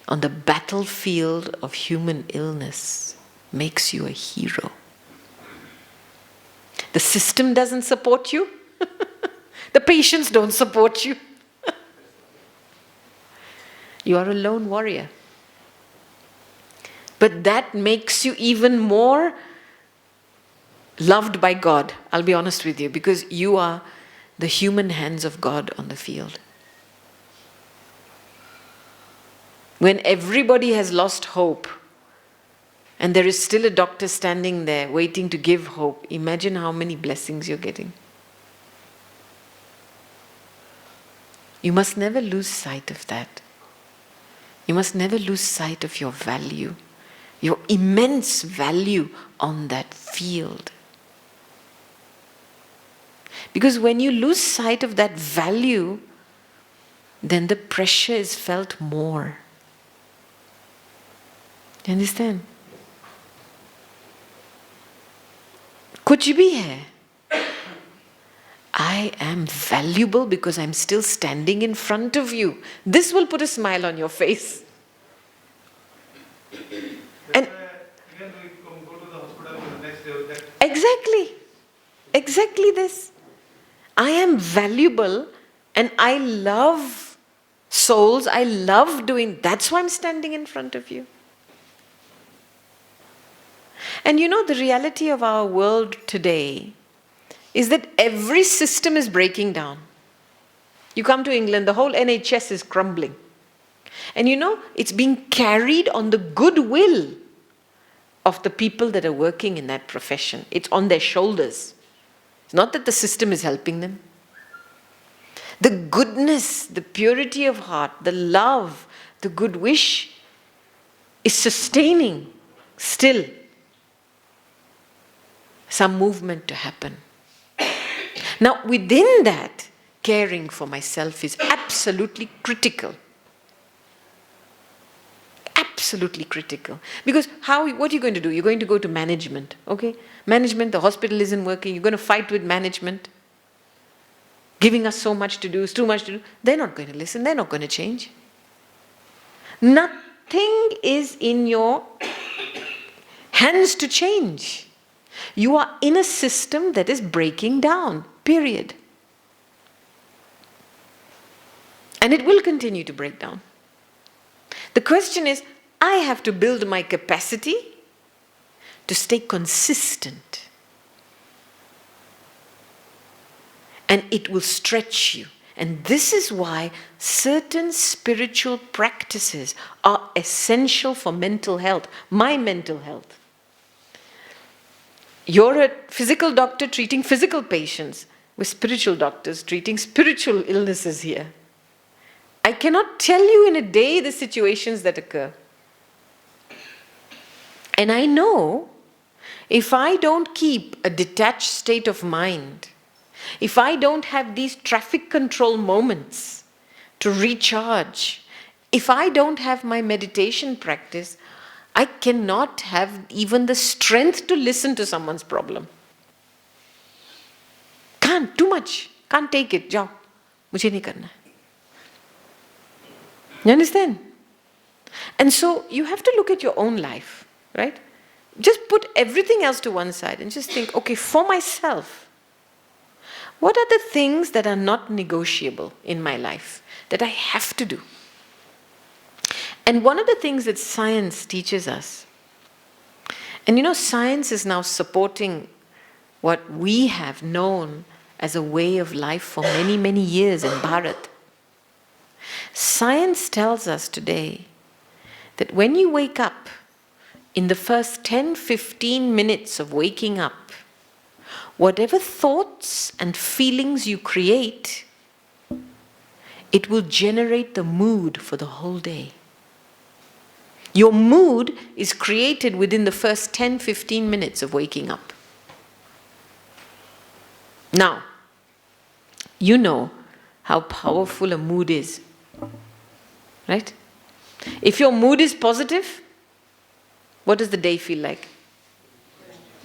on the battlefield of human illness, makes you a hero. The system doesn't support you. The patients don't support you. You are a lone warrior. But that makes you even more loved by God, I'll be honest with you, because you are the human hands of God on the field. When everybody has lost hope, and there is still a doctor standing there waiting to give hope, imagine how many blessings you're getting. You must never lose sight of that. You must never lose sight of your value, your immense value on that field. Because when you lose sight of that value, then the pressure is felt more. Do you understand? कुछ भी है. I am valuable because I'm still standing in front of you. This will put a smile on your face. And again we go to the hospital the next day. Exactly this. I am valuable and I love souls. I love doing, that's why I'm standing in front of you. And you know, the reality of our world today is that every system is breaking down. You come to England, the whole NHS is crumbling. And you know, it's being carried on the goodwill of the people that are working in that profession. It's on their shoulders. It's not that the system is helping them. The goodness, the purity of heart, the love, the good wish is sustaining still some movement to happen. Now, within that, caring for myself is absolutely critical. Absolutely critical. Because what are you going to do? You're going to go to management, okay? Management, the hospital isn't working, you're going to fight with management. Giving us so much to do, it's too much to do. They're not going to listen, they're not going to change. Nothing is in your hands to change. You are in a system that is breaking down, period. And it will continue to break down. The question is, I have to build my capacity to stay consistent. And it will stretch you. And this is why certain spiritual practices are essential for mental health, my mental health. You're a physical doctor treating physical patients. We're spiritual doctors treating spiritual illnesses here. I cannot tell you in a day the situations that occur. And I know if I don't keep a detached state of mind, if I don't have these traffic control moments to recharge, if I don't have my meditation practice, I cannot have even the strength to listen to someone's problem. Can't, too much. Can't take it. Jao. Mujhe nahi karna. You understand? And so you have to look at your own life, right? Just put everything else to one side and just think, okay, for myself, what are the things that are not negotiable in my life that I have to do? And one of the things that science teaches us, and you know, science is now supporting what we have known as a way of life for many, many years in Bharat. Science tells us today that when you wake up, in the first 10-15 minutes of waking up, whatever thoughts and feelings you create, it will generate the mood for the whole day. Your mood is created within the first 10-15 minutes of waking up. Now, you know how powerful a mood is, right? If your mood is positive, what does the day feel like?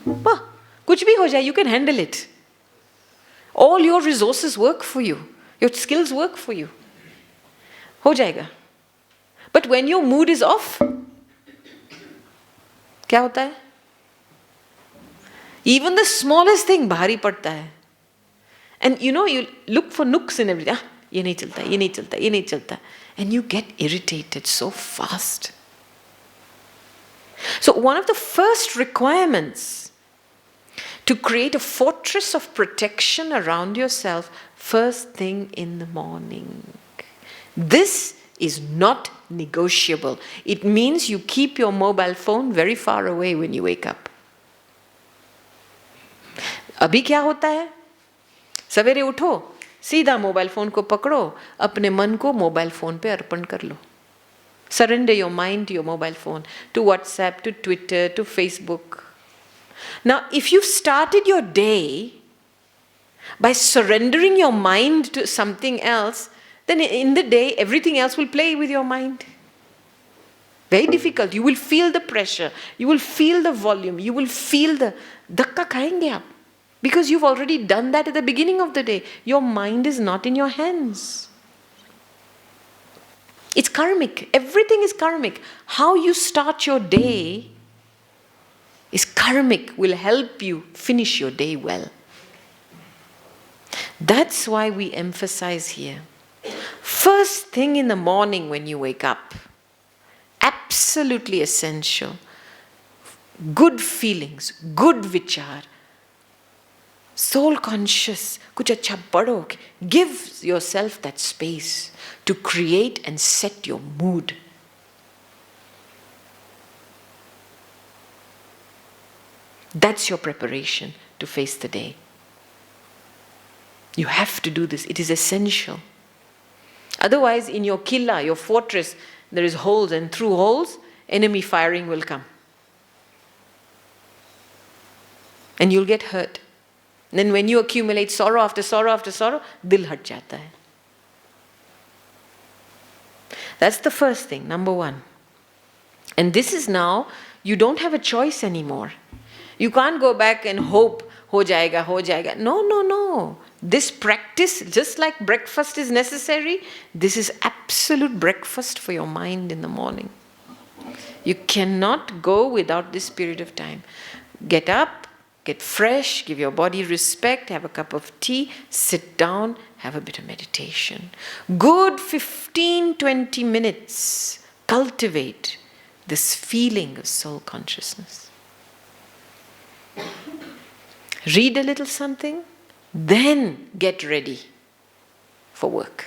Well, kuch bhi ho jaye, you can handle it. All your resources work for you. Your skills work for you. Ho jayega. But when your mood is off, kya hota hai? Even the smallest thing bhari padta hai. And you look for nooks in everything. Ye nahi chalta, ye nahi chalta, ye nahi chalta. And you get irritated so fast. So one of the first requirements to create a fortress of protection around yourself, first thing in the morning. This is not negotiable. It means you keep your mobile phone very far away when you wake up. Abhi kya hota hai? सवेरे उठो, सीधा mobile phone को पकड़ो, अपने मन को mobile phone पे अर्पण कर लो. Surrender your mind to your mobile phone, to WhatsApp, to Twitter, to Facebook. Now, if you've started your day by surrendering your mind to something else, then in the day, everything else will play with your mind. Very difficult. You will feel the pressure. You will feel the volume. You will feel the dhakka khayenge aap. Because you've already done that at the beginning of the day. Your mind is not in your hands. It's karmic. Everything is karmic. How you start your day is karmic, will help you finish your day well. That's why we emphasize here. First thing in the morning when you wake up, absolutely essential. Good feelings, good vichar. Soul conscious, kuch acha padho. Give yourself that space to create and set your mood. That's your preparation to face the day. You have to do this. It is essential. Otherwise, in your killa, your fortress, there is holes, and through holes, enemy firing will come. And you'll get hurt. Then when you accumulate sorrow after sorrow after sorrow, dil hat jata hai. That's the first thing, number one. And this is now, you don't have a choice anymore. You can't go back and hope, ho jayega, ho jayega. No, no, no. This practice, just like breakfast is necessary, this is absolute breakfast for your mind in the morning. You cannot go without this period of time. Get up, get fresh, give your body respect, have a cup of tea, sit down, have a bit of meditation. Good 15-20 minutes. Cultivate this feeling of soul consciousness. Read a little something, then get ready for work.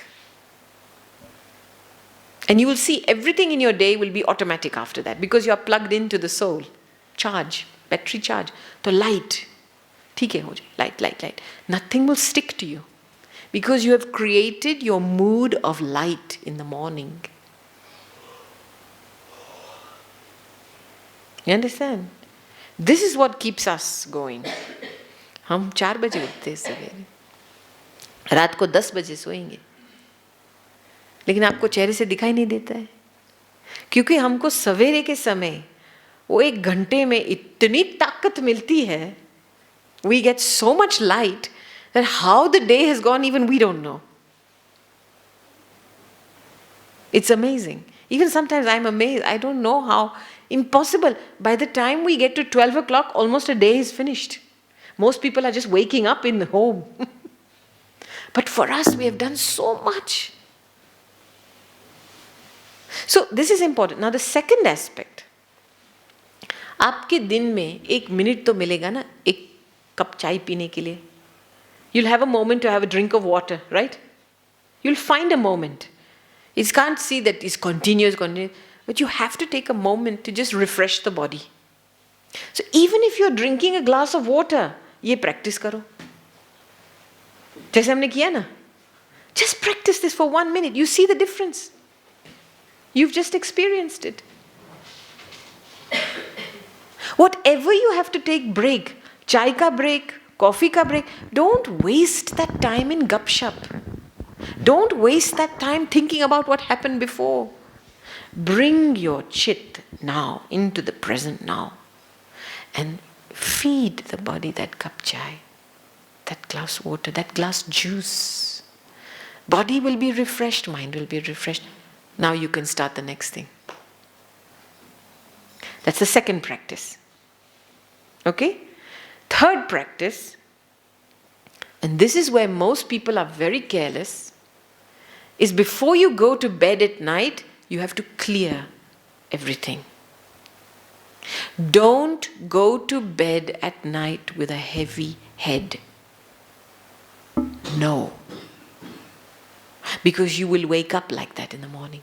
And you will see everything in your day will be automatic after that because you are plugged into the soul. Charge, battery charge. So light. ठीक है हो जाए, light, light, light. Nothing will stick to you because you have created your mood of light in the morning. You understand? This is what keeps us going. हम 4 बजे उठते हैं सवेरे, रात को 10 बजे सोएंगे, लेकिन आपको चेहरे से दिखाई नहीं देता है क्योंकि हमको सवेरे के समय वो 1 घंटे में इतनी ताकत मिलती है. We get so much light that how the day has gone even we don't know. It's amazing. Even sometimes I'm amazed. I don't know how. Impossible. By the time we get to 12 o'clock, almost a day is finished. Most people are just waking up in the home. But for us, we have done so much. So this is important. Now the second aspect. आपके दिन में 1 minute तो मिलेगा ना, एक cup चाय पीने के लिए. You'll have a moment to have a drink of water, right? You'll find a moment. You can't see that it's continuous, but you have to take a moment to just refresh the body. So even if you're drinking a glass of water, ये practice करो. जैसे हमने किया ना, just practice this for 1 minute. You see the difference. You've just experienced it. Whatever you have to take break, chai ka break, coffee ka break, don't waste that time in gupshup. Don't waste that time thinking about what happened before. Bring your chit now into the present now and feed the body that cup chai, that glass water, that glass juice. Body will be refreshed, mind will be refreshed. Now you can start the next thing. That's the second practice. Okay? Third practice, and this is where most people are very careless, is before you go to bed at night, you have to clear everything. Don't go to bed at night with a heavy head. No. Because you will wake up like that in the morning.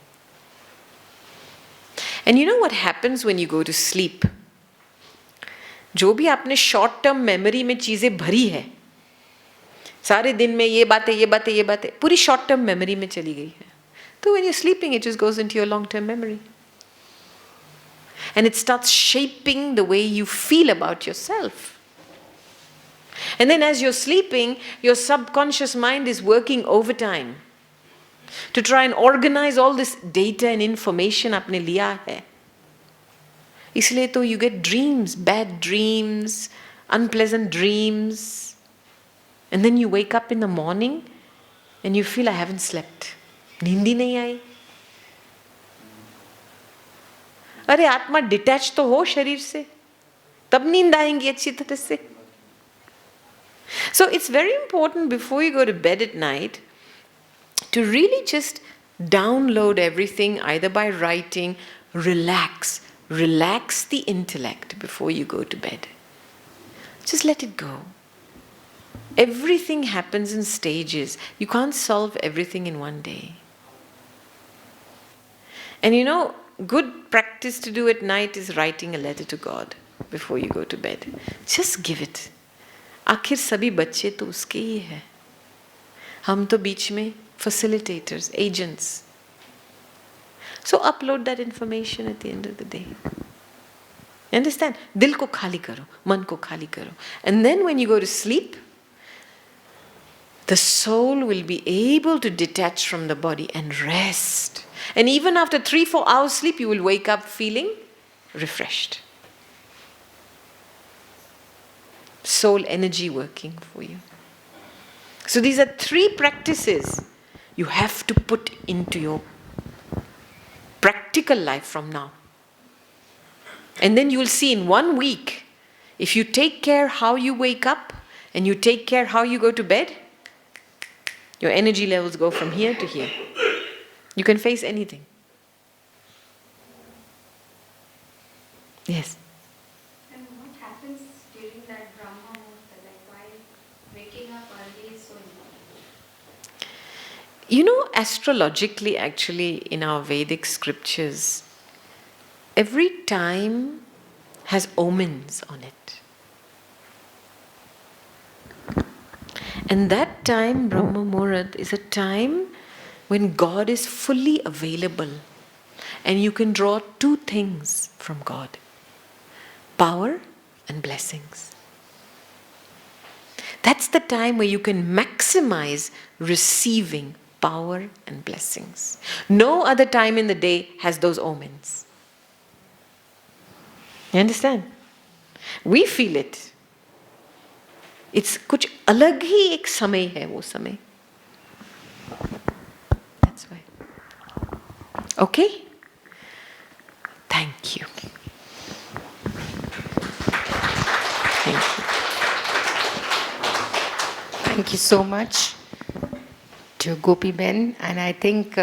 And you know what happens when you go to sleep? जो भी आपने short term memory में चीजें भरी है, सारे दिन में ये बातें पूरी शॉर्ट टर्म मेमोरी में चली गई है. So when you're sleeping, it just goes into your long-term memory. And it starts shaping the way you feel about yourself. And then as you're sleeping, your subconscious mind is working overtime to try and organize all this data and information आपने लिया है. इसलिए तो you get dreams, bad dreams, unpleasant dreams. And then you wake up in the morning and you feel I haven't slept. नींद ही नहीं आई. अरे आत्मा detach तो हो शरीर से, तब नींद आएंगी अच्छी तरह से. So it's very important before you go to bed at night to really just download everything either by writing, relax the intellect before you go to bed. Just let it go. Everything happens in stages. You can't solve everything in one day. And you know, good practice to do at night is writing a letter to God before you go to bed. Just give it. आखिर सभी बच्चे तो उसके ही हैं. हम तो बीच में facilitators, agents. So upload that information at the end of the day. Understand? दिल को खाली करो, मन को खाली करो. And then when you go to sleep, the soul will be able to detach from the body and rest. And even after 3-4 hours sleep, you will wake up feeling refreshed. Soul energy working for you. So these are 3 practices you have to put into your practical life from now. And then you will see in 1 week, if you take care how you wake up and you take care how you go to bed, your energy levels go from here to here. You can face anything. Yes. And what happens during that Brahma Muhurta? Like why waking up early is so important? You know, astrologically, actually, in our Vedic scriptures, every time has omens on it. And that time, Brahma Muhurat, is a time when God is fully available and you can draw 2 things from God: power and blessings. That's the time where you can maximize receiving power and blessings. No other time in the day has those omens. You understand? We feel it. It's कुछ अलग ही एक समय है वो समय. That's why. Okay? Thank you. Thank you. Thank you so much to Gopi Ben, and I think